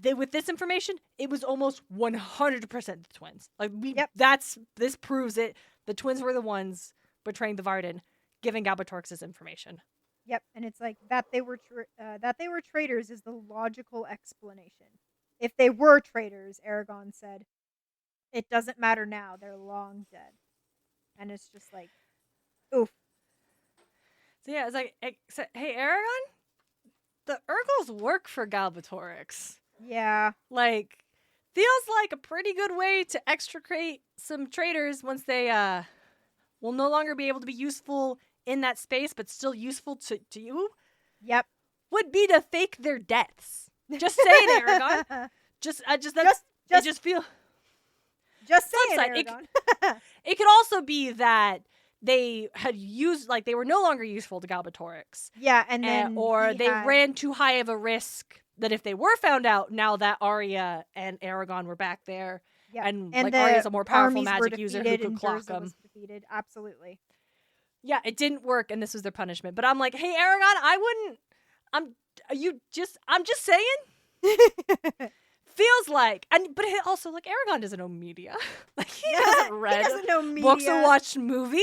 With this information, it was almost 100% the twins. Like this proves it. The twins were the ones betraying the Varden, giving Galbatorix this information. Yep, and it's like that they were traitors is the logical explanation. If they were traitors, Eragon said, it doesn't matter now. They're long dead. And it's just like, oof. So yeah, it's like, hey, Eragon, the Urgals work for Galbatorix. Yeah. Like, feels like a pretty good way to extricate some traitors once they will no longer be able to be useful in that space, but still useful to you. Yep. Would be to fake their deaths. Just saying, Eragon. Just feel. Just saying, Eragon. It could also be that they had used, like, they were no longer useful to Galbatorix. Yeah, and then or they ran too high of a risk that if they were found out, now that Arya and Eragon were back there, and like Arya's a more powerful magic user who could clock them. Absolutely. Yeah, it didn't work, and this was their punishment. But I'm like, hey, Eragon, I'm just saying. Feels like, but it also, like, Eragon doesn't know media. Like, he hasn't read he doesn't know media. books or watched movies.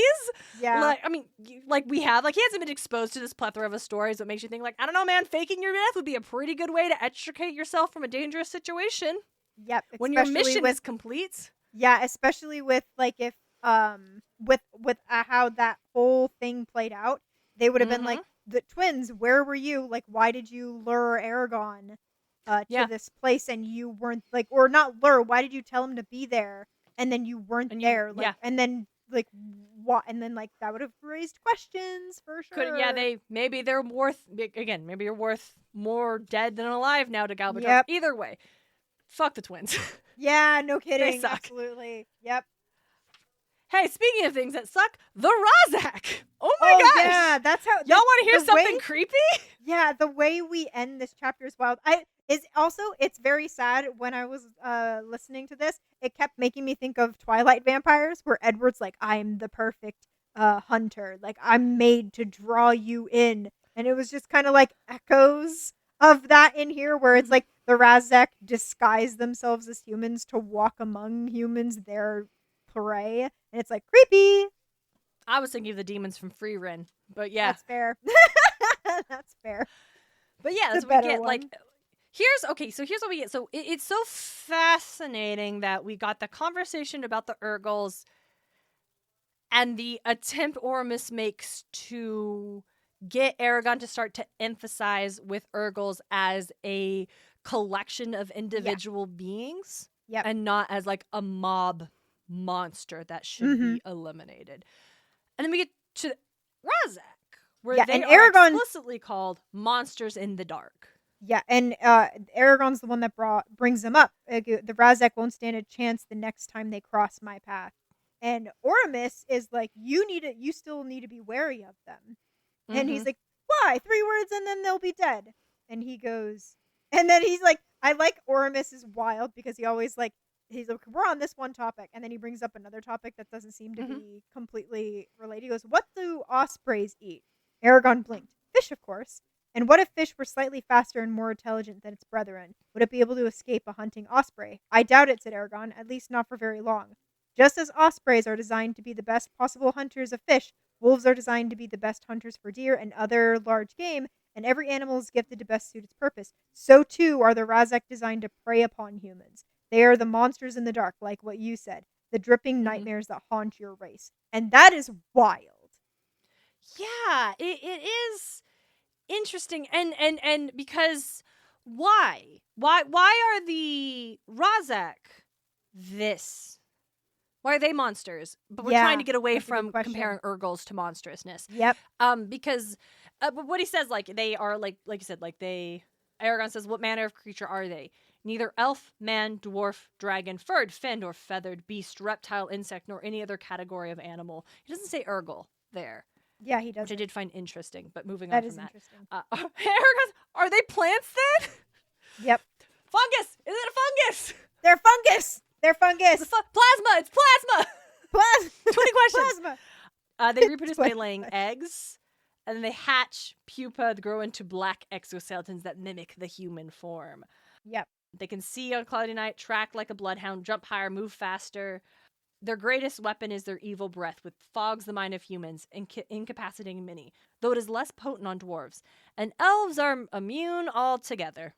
Yeah. Like, I mean, like, we have. Like, he hasn't been exposed to this plethora of stories that makes you think, like, I don't know, man, faking your death would be a pretty good way to extricate yourself from a dangerous situation. Yep. When your mission is complete. Yeah, especially with, like, if, with how that whole thing played out, they would have been like, the twins, where were you? Like, why did you lure Eragon to this place and you weren't, like, or not lure, why did you tell him to be there and then you weren't there? Like, and then, like, what? And then, like, that would have raised questions for sure. Maybe they're worth, again, maybe you're worth more dead than alive now to Galbatorix. Yep. Either way, fuck the twins. Yeah, no kidding. They suck. Absolutely. Yep. Hey, speaking of things that suck, the Raz'ac. Oh my gosh. Yeah, that's how. Y'all want to hear something creepy? Yeah, the way we end this chapter is wild. It's very sad. When I was listening to this, it kept making me think of Twilight vampires, where Edward's like, I'm the perfect hunter. Like, I'm made to draw you in. And it was just kind of like echoes of that in here, where it's like the Raz'ac disguise themselves as humans to walk among humans, their prey. And it's like creepy. I was thinking of the demons from Free Ren, but yeah. That's fair. That's fair. But yeah, that's what we get. One. Like, here's what we get. So it's so fascinating that we got the conversation about the Urgles and the attempt Oramus makes to get Eragon to start to emphasize with Urgles as a collection of individual beings and not as, like, a mob monster that should be eliminated. And then we get to Raz'ac, where they are explicitly called monsters in the dark. Yeah, and Eragon's the one that brings them up. The Raz'ac won't stand a chance the next time they cross my path. And Oramus is like, you still need to be wary of them. And he's like, why? 3 words and then they'll be dead. And he goes, and then he's like, I like Oramus is wild because he always, like, he's like, we're on this one topic. And then he brings up another topic that doesn't seem to be completely related. He goes, what do ospreys eat? Eragon blinked. Fish, of course. And what if fish were slightly faster and more intelligent than its brethren? Would it be able to escape a hunting osprey? I doubt it, said Eragon, at least not for very long. Just as ospreys are designed to be the best possible hunters of fish, wolves are designed to be the best hunters for deer and other large game, and every animal is gifted to best suit its purpose. So too are the Raz'ac designed to prey upon humans. They are the monsters in the dark, like what you said, the dripping nightmares that haunt your race. And that is wild. Yeah, it is interesting. And because why are the Raz'ac this? Why are they monsters? But we're trying to get away from comparing Urgles to monstrousness. Yep. Because what he says, like, they are, like you said, like, Eragon says, what manner of creature are they? Neither elf, man, dwarf, dragon, furred, finned, or feathered, beast, reptile, insect, nor any other category of animal. He doesn't say Urgle there. Yeah, he does. Which I did find interesting, but moving on from that. Interesting. Eragon, are they plants then? Yep. Fungus! Is it a fungus? They're fungus! They're fungus! Plasma! It's plasma! 20 questions. Plasma! They reproduce by laying eggs, and then they hatch, pupa, grow into black exoskeletons that mimic the human form. Yep. They can see on cloudy night, track like a bloodhound, jump higher, move faster. Their greatest weapon is their evil breath, which fogs the mind of humans, incapacitating many, though it is less potent on dwarves. And elves are immune altogether.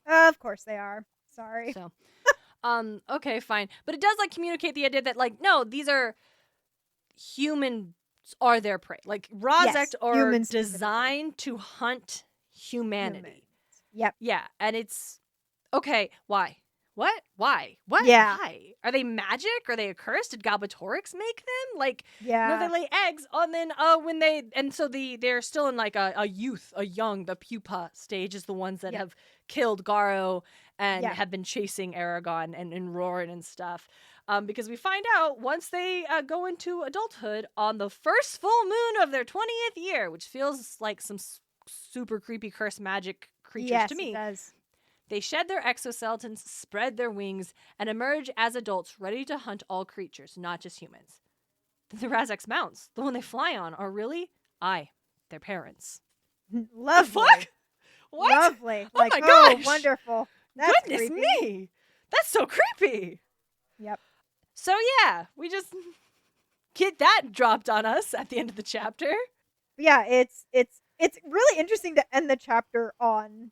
Of course they are. Sorry. So, okay, fine. But it does, like, communicate the idea that, like, no, these are humans are their prey. Like, Raz'ac are designed to hunt humanity. Yep. Yeah, and it's okay. Why? What? Why? What? Yeah. Why? Are they magic? Are they a curse? Did Galbatorix make them? Like, yeah. No, they lay eggs, and then they're still in, like, a youth, a young, the pupa stage is the ones that have killed Garo and have been chasing Eragon and Roran and stuff. Because we find out once they go into adulthood on the first full moon of their 20th year, which feels like some super creepy curse magic creatures to me. Yes, it does. They shed their exoskeletons, spread their wings, and emerge as adults ready to hunt all creatures, not just humans. The Raz'ac's mounts, the one they fly on, are really, their parents. Lovely. The fuck? What? Lovely. Oh Like, my oh, gosh. wonderful. That's Goodness creepy. me. That's so creepy. Yep. So yeah, we just get that dropped on us at the end of the chapter. Yeah, it's really interesting to end the chapter on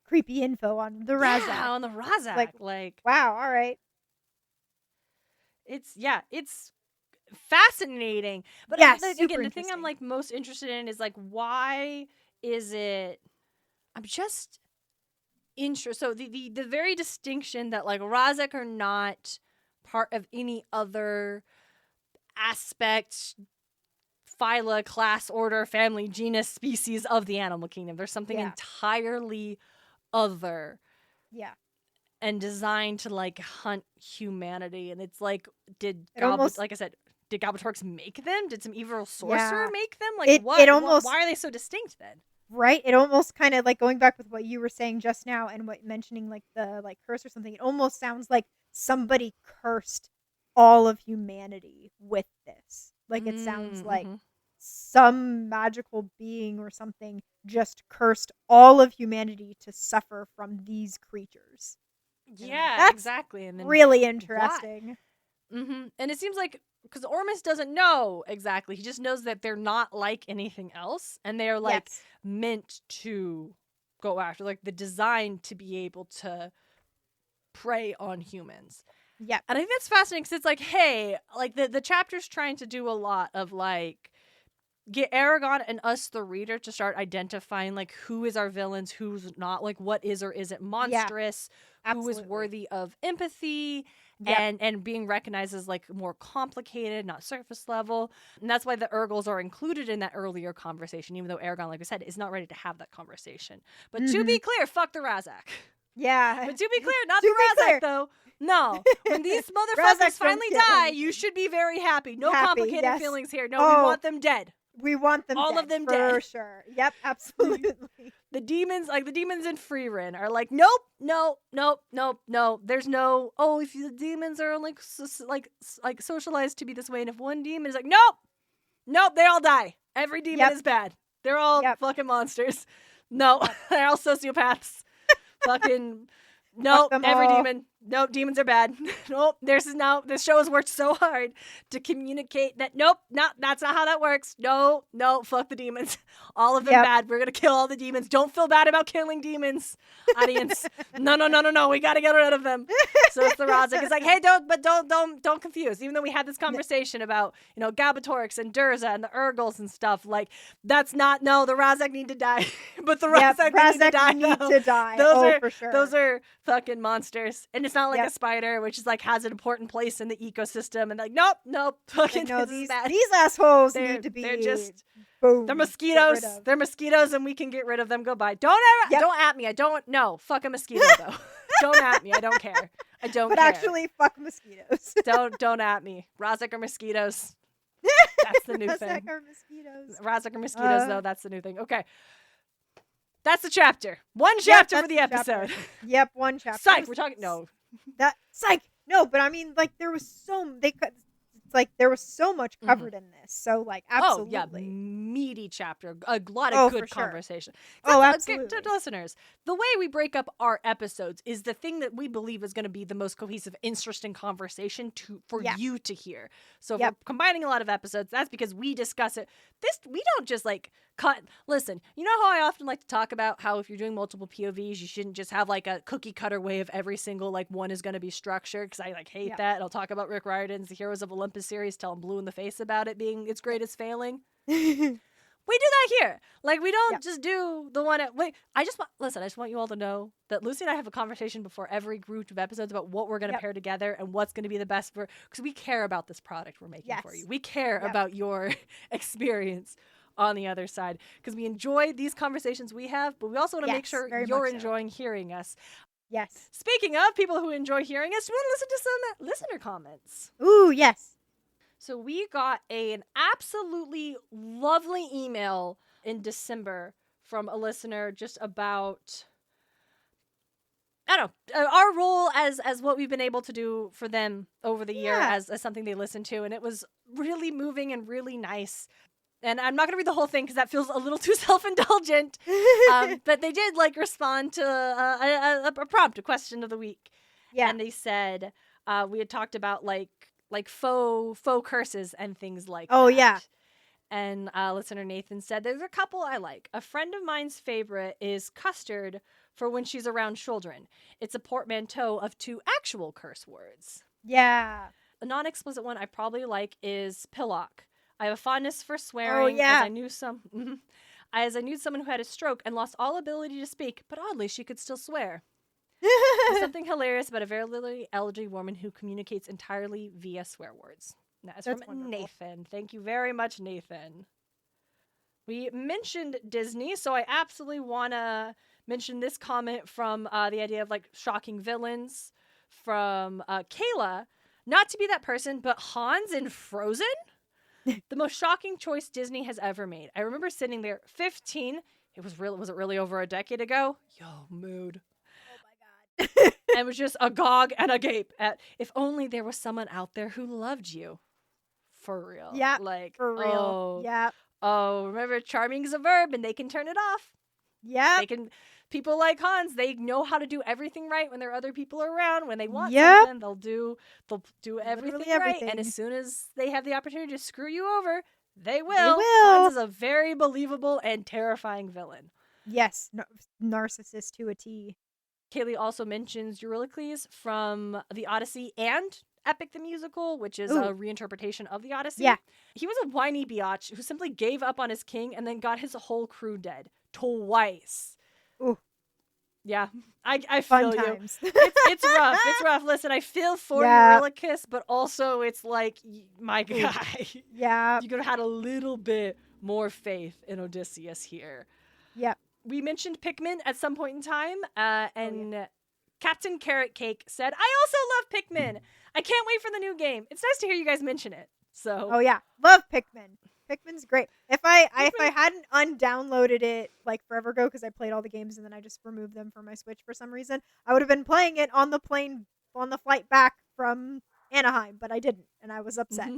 creepy info on the Raz'ac. Yeah, on the Raz'ac. Like, wow, all right. It's fascinating. But yeah, again, the thing I'm like most interested in is like, why is it? I'm just interested. So the very distinction that like Raz'ac are not part of any other aspect, phyla, class, order, family, genus, species of the animal kingdom. There's something entirely other. Yeah. And designed to like hunt humanity. And it's like, like I said, did Gobbletorks make them? Did some evil sorcerer make them? Like why are they so distinct then? Right? It almost kind of like going back with what you were saying just now and what mentioning like the like curse or something. It almost sounds like somebody cursed all of humanity with this. Like it sounds like some magical being or something just cursed all of humanity to suffer from these creatures. Yeah, that's exactly. And then really interesting. And it seems like because Ormus doesn't know exactly. He just knows that they're not like anything else, and they're like meant to go after, like the design to be able to prey on humans. Yeah, and I think that's fascinating because it's like, hey, like the chapter's trying to do a lot of like get Eragon and us, the reader, to start identifying like who is our villains, who's not, like what is or isn't monstrous, who is worthy of empathy. And being recognized as like more complicated, not surface level. And that's why the Urgles are included in that earlier conversation, even though Eragon, like I said, is not ready to have that conversation. But to be clear, fuck the Raz'ac. Yeah. But to be clear, not the Raz'ac though. No. When these motherfuckers finally die, you should be very happy. No complicated feelings here. No, we want them dead. We want them all dead, of them for dead. sure. Yep, absolutely. The demons in Freerin are like, nope, no. There's no, if the demons are like socialized to be this way, and if one demon is like, nope, they all die. Every demon is bad. They're all fucking monsters. No, they're all sociopaths. Fucking nope, every demon. Nope, demons are bad. Nope, this show has worked so hard to communicate that that's not how that works. No, fuck the demons. All of them bad. We're gonna kill all the demons. Don't feel bad about killing demons, audience. No. We gotta get rid of them. So it's the Raz'ac. It's like, hey, don't confuse. Even though we had this conversation about Gobbletorks and Durza and the Urgles and stuff, like that's not the Raz'ac need to die. But the Raz'ac need to die. For sure. Those are fucking monsters, and it's not like a spider, which is like has an important place in the ecosystem, and like nope, fucking no, these assholes need to be. They're just boom. They're mosquitoes. They're mosquitoes, and we can get rid of them. Goodbye. Don't at me. I don't. No, fuck a mosquito though. Don't at me. I don't care. I don't. But care. Actually, fuck mosquitoes. don't at me. Raz'ac or mosquitoes. That's the new thing. Raz'ac or mosquitoes. Raz'ac or mosquitoes, though. That's the new thing. Okay. That's the chapter. One chapter for the episode. Yep, one chapter. Psych. We're talking. No. Psych. No, but I mean, like, there was there was so much covered in this. So, like, absolutely. Oh, yeah. Meaty chapter. A lot of good conversation. Absolutely. To listeners, the way we break up our episodes is the thing that we believe is going to be the most cohesive, interesting conversation for you to hear. So if we're combining a lot of episodes, that's because we discuss it. We don't just, like, cut. Listen, you know how I often like to talk about how if you're doing multiple POVs, you shouldn't just have, like, a cookie cutter way of every single, like, one is going to be structured, because I, like, hate that. And I'll talk about Rick Riordan's The Heroes of Olympus series till I'm blue in the face about it being its greatest failing. We do that here. Like, we don't just do the one I just want you all to know that Lucy and I have a conversation before every group of episodes about what we're going to pair together and what's going to be the best because we care about this product we're making for you. We care about your experience on the other side because we enjoy these conversations we have, but we also want to make sure you're enjoying hearing us. Yes. Speaking of people who enjoy hearing us, do you want to listen to some listener comments? Ooh, yes. So we got an absolutely lovely email in December from a listener just about, I don't know, our role as what we've been able to do for them over the year as something they listen to. And it was really moving and really nice. and I'm not going to read the whole thing because that feels a little too self-indulgent. But they did like respond to a prompt, a question of the week. Yeah. And they said we had talked about like faux curses and things like that. Oh, yeah. And listener Nathan said, there's a couple I like. A friend of mine's favorite is custard for when she's around children. It's a portmanteau of 2 actual curse words. Yeah. A non-explicit one I probably like is pillock. I have a fondness for swearing. Oh, yeah. As I knew someone who had a stroke and lost all ability to speak, but oddly she could still swear. There's something hilarious about a very elderly woman who communicates entirely via swear words. That's from wonderful. Nathan. Thank you very much, Nathan. We mentioned Disney, so I absolutely want to mention this comment from the idea of like shocking villains from Kayla. Not to be that person, but Hans in Frozen? The most shocking choice Disney has ever made. I remember sitting there 15. Was it really over a decade ago? Yo, mood. Oh my God. And was just agog and agape at if only there was someone out there who loved you. For real. Yeah. Like, for real. Oh, yeah. Oh, remember charming is a verb and they can turn it off. Yeah. People like Hans, they know how to do everything right when there are other people around. When they want something, they'll do everything right. And as soon as they have the opportunity to screw you over, they will. Hans is a very believable and terrifying villain. Yes. Narcissist to a T. Kaylee also mentions Eurycles from the Odyssey and Epic the Musical, which is a reinterpretation of the Odyssey. Yeah. He was a whiny biatch who simply gave up on his king and then got his whole crew dead. Twice. Ooh. Yeah. I Fun feel times. you. It's rough. It's rough. Listen, I feel for Eurycles, but also it's like, my guy. Yeah. You could have had a little bit more faith in Odysseus here. Yep. We mentioned Pikmin at some point in time, and Captain Carrot Cake said, I also love Pikmin. I can't wait for the new game. It's nice to hear you guys mention it. So. Oh yeah, love Pikmin. Pikmin's great. If I hadn't undownloaded it like forever ago because I played all the games and then I just removed them from my Switch for some reason, I would have been playing it on the flight back from Anaheim, but I didn't, and I was upset.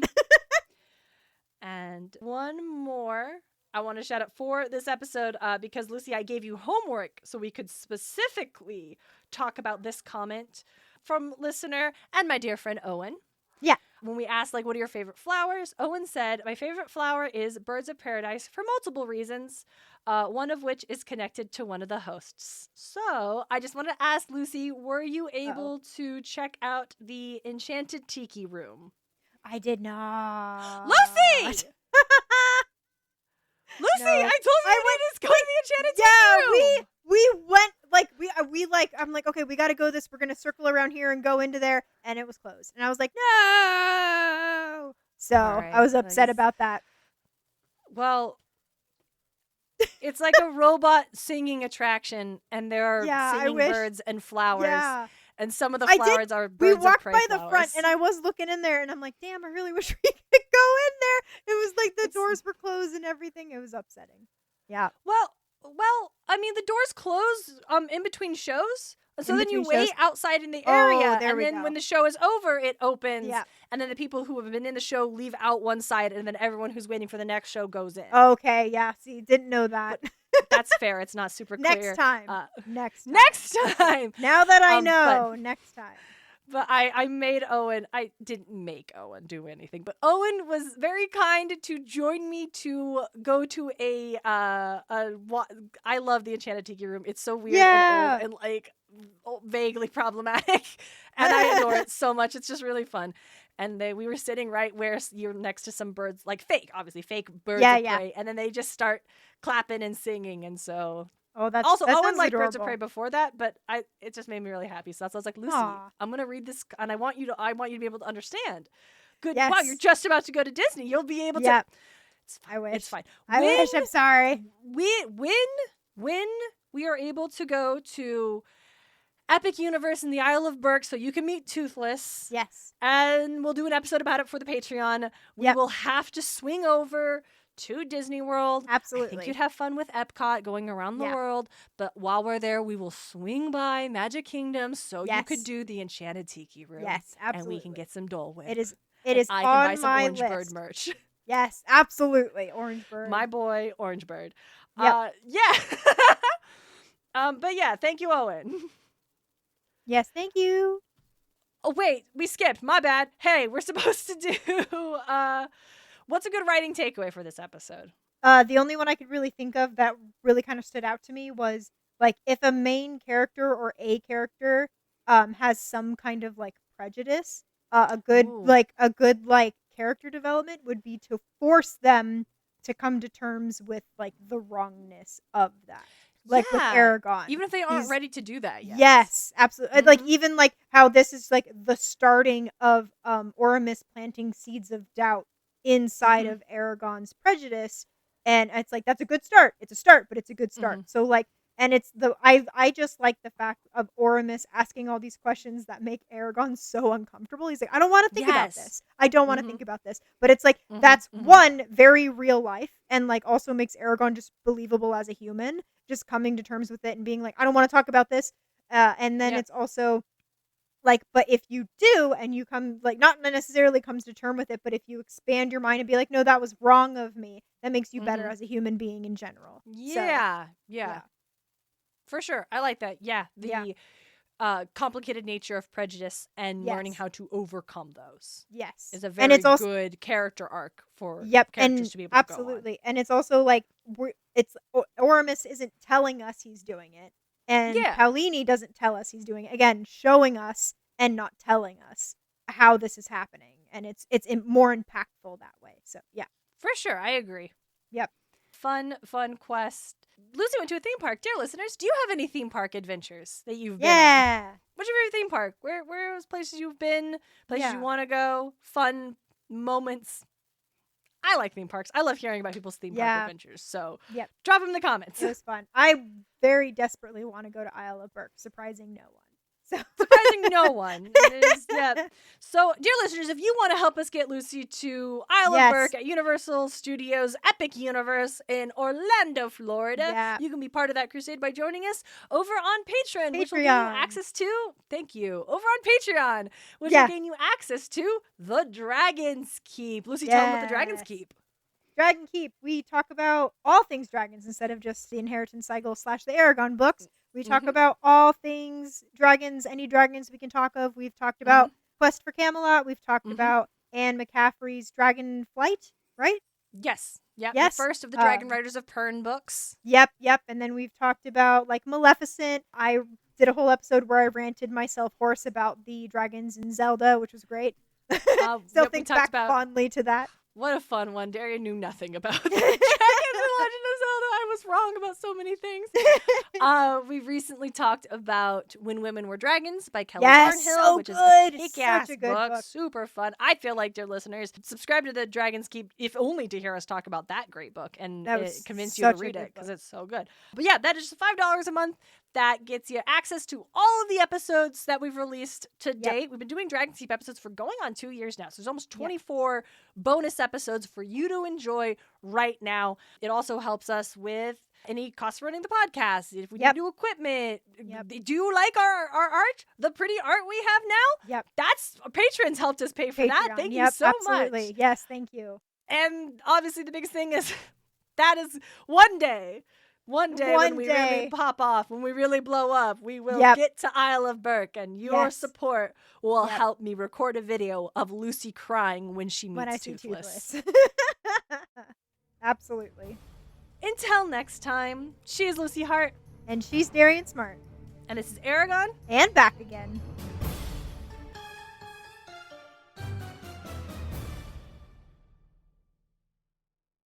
And one more I want to shout out for this episode because, Lucy, I gave you homework so we could specifically talk about this comment from listener and my dear friend Owen. Yeah. When we asked, like, what are your favorite flowers? Owen said, my favorite flower is Birds of Paradise for multiple reasons, one of which is connected to one of the hosts. So I just wanted to ask, Lucy, were you able to check out the Enchanted Tiki Room? I did not. Lucy! Lucy, no. I told you I just go to the Enchanted Tiki Room. we went, like, I'm like, okay, we got to go this. We're going to circle around here and go into there. And it was closed. And I was like, no. So right, I was upset about that. Well, it's like a robot singing attraction. And there are singing birds and flowers. Yeah. And some of the flowers are birds of prey flowers. We walked by the front, and I was looking in there, and I'm like, damn, I really wish we could go in there. It was like the doors were closed and everything. It was upsetting. Yeah. Well, I mean, the doors close in between shows. So then you wait outside in the area, and then when the show is over, it opens. Yeah. And then the people who have been in the show leave out one side, and then everyone who's waiting for the next show goes in. Okay, yeah. See, didn't know that. That's fair. It's not super clear. Next time. Next time. Now that I know, next time. But I made Owen. I didn't make Owen do anything, but Owen was very kind to join me to go to I love the Enchanted Tiki Room. It's so weird and old and like vaguely problematic, and I adore it so much. It's just really fun. And we were sitting right where you're next to some birds, like fake birds of prey, and then they just start clapping and singing, and so. Oh, that Owen liked Birds of Prey before that, but it just made me really happy. So I was like, Lucy, I'm gonna read this, and I want you to be able to understand. Good. Yes. Wow, you're just about to go to Disney. You'll be able to. I wish. It's fine. I wish. I'm sorry. When we are able to go to Epic Universe in the Isle of Berk, so you can meet Toothless. Yes. And we'll do an episode about it for the Patreon. We will have to swing over to Disney World. Absolutely. I think you'd have fun with Epcot going around the world. But while we're there, we will swing by Magic Kingdom so you could do the Enchanted Tiki Room. Yes, absolutely. And we can get some Dole Whip. It is I can buy some Orange list. Bird merch. Yes, absolutely. Orange Bird. My boy, Orange Bird. Yep. Yeah. But yeah, thank you, Owen. Yes, thank you. Oh, wait, we skipped. My bad. Hey, we're supposed to do, what's a good writing takeaway for this episode? The only one I could really think of that really kind of stood out to me was, like, if a main character or a character has some kind of, like, prejudice, a good Ooh. like character development would be to force them to come to terms with, like, the wrongness of that. Like with Eragon. Even if they aren't ready to do that yet. Yes, absolutely. Like, even like how this is like the starting of Oramis planting seeds of doubt inside of Eragon's prejudice. And it's like, that's a good start. It's a start, but it's a good start. So like, and it's I just like the fact of Oramis asking all these questions that make Eragon so uncomfortable. He's like, I don't want to think about this. I don't want to think about this. But it's like, that's one, very real life, and like also makes Eragon just believable as a human, just coming to terms with it and being like, I don't want to talk about this. And then it's also like, but if you do, and you come, like, not necessarily comes to term with it, but if you expand your mind and be like, no, that was wrong of me, that makes you better as a human being in general. Yeah. For sure. I like that. Yeah. The complicated nature of prejudice and learning how to overcome those. Yes. Is a very good character arc for characters to be able to absolutely. go on. And it's also like, Oramis isn't telling us he's doing it. And Paulini doesn't tell us he's doing it. Again, showing us and not telling us how this is happening. And it's more impactful that way. So, yeah. For sure. I agree. Yep. Fun quest. Lucy went to a theme park. Dear listeners, do you have any theme park adventures that you've been on? What's your favorite theme park? Where are those places you've been? Places you want to go? Fun moments? I like theme parks. I love hearing about people's theme park adventures. So drop them in the comments. It was fun. I very desperately want to go to Isle of Berk, surprising no one. So. Surprising no one. So, dear listeners, if you want to help us get Lucy to Isle of Berk at Universal Studios Epic Universe in Orlando, Florida, you can be part of that crusade by joining us over on Patreon. Which will gain you access to, thank you, over on Patreon, which will gain you access to the Dragon's Keep. Lucy, tell them what the Dragon's Keep. Dragon Keep. We talk about all things dragons instead of just the Inheritance Cycle / the Eragon books. We talk about all things dragons, any dragons we can talk of. We've talked about Quest for Camelot. We've talked about Anne McCaffrey's Dragon Flight, right? Yes. Yep. The first of the Dragon Riders of Pern books. Yep. And then we've talked about like Maleficent. I did a whole episode where I ranted myself hoarse about the dragons in Zelda, which was great. Still think back fondly to that. What a fun one. Darian knew nothing about the dragons in Legend of Zelda. I was wrong about so many things. We recently talked about When Women Were Dragons by Kelly Barnhill, which is a kick-ass book. Super fun. I feel like, dear listeners, subscribe to the Dragon's Keep, if only to hear us talk about that great book and convince you to read it, because it's so good. But yeah, that is $5 a month. That gets you access to all of the episodes that we've released to date. We've been doing Dragon's Keep episodes for going on 2 years now. So there's almost 24 bonus episodes for you to enjoy right now. It also helps us with any costs running the podcast. If we need new equipment. Do you like our art? The pretty art we have now? That's patrons helped us pay for that. Thank you so much. Yes, thank you. And obviously the biggest thing is that is one day when we really pop off, when we really blow up, we will get to Isle of Berk, and your support will help me record a video of Lucy crying when she meets Toothless. Absolutely. Until next time, she is Lucy Hart. And she's Darien Smartt. And this is Eragon. And back again.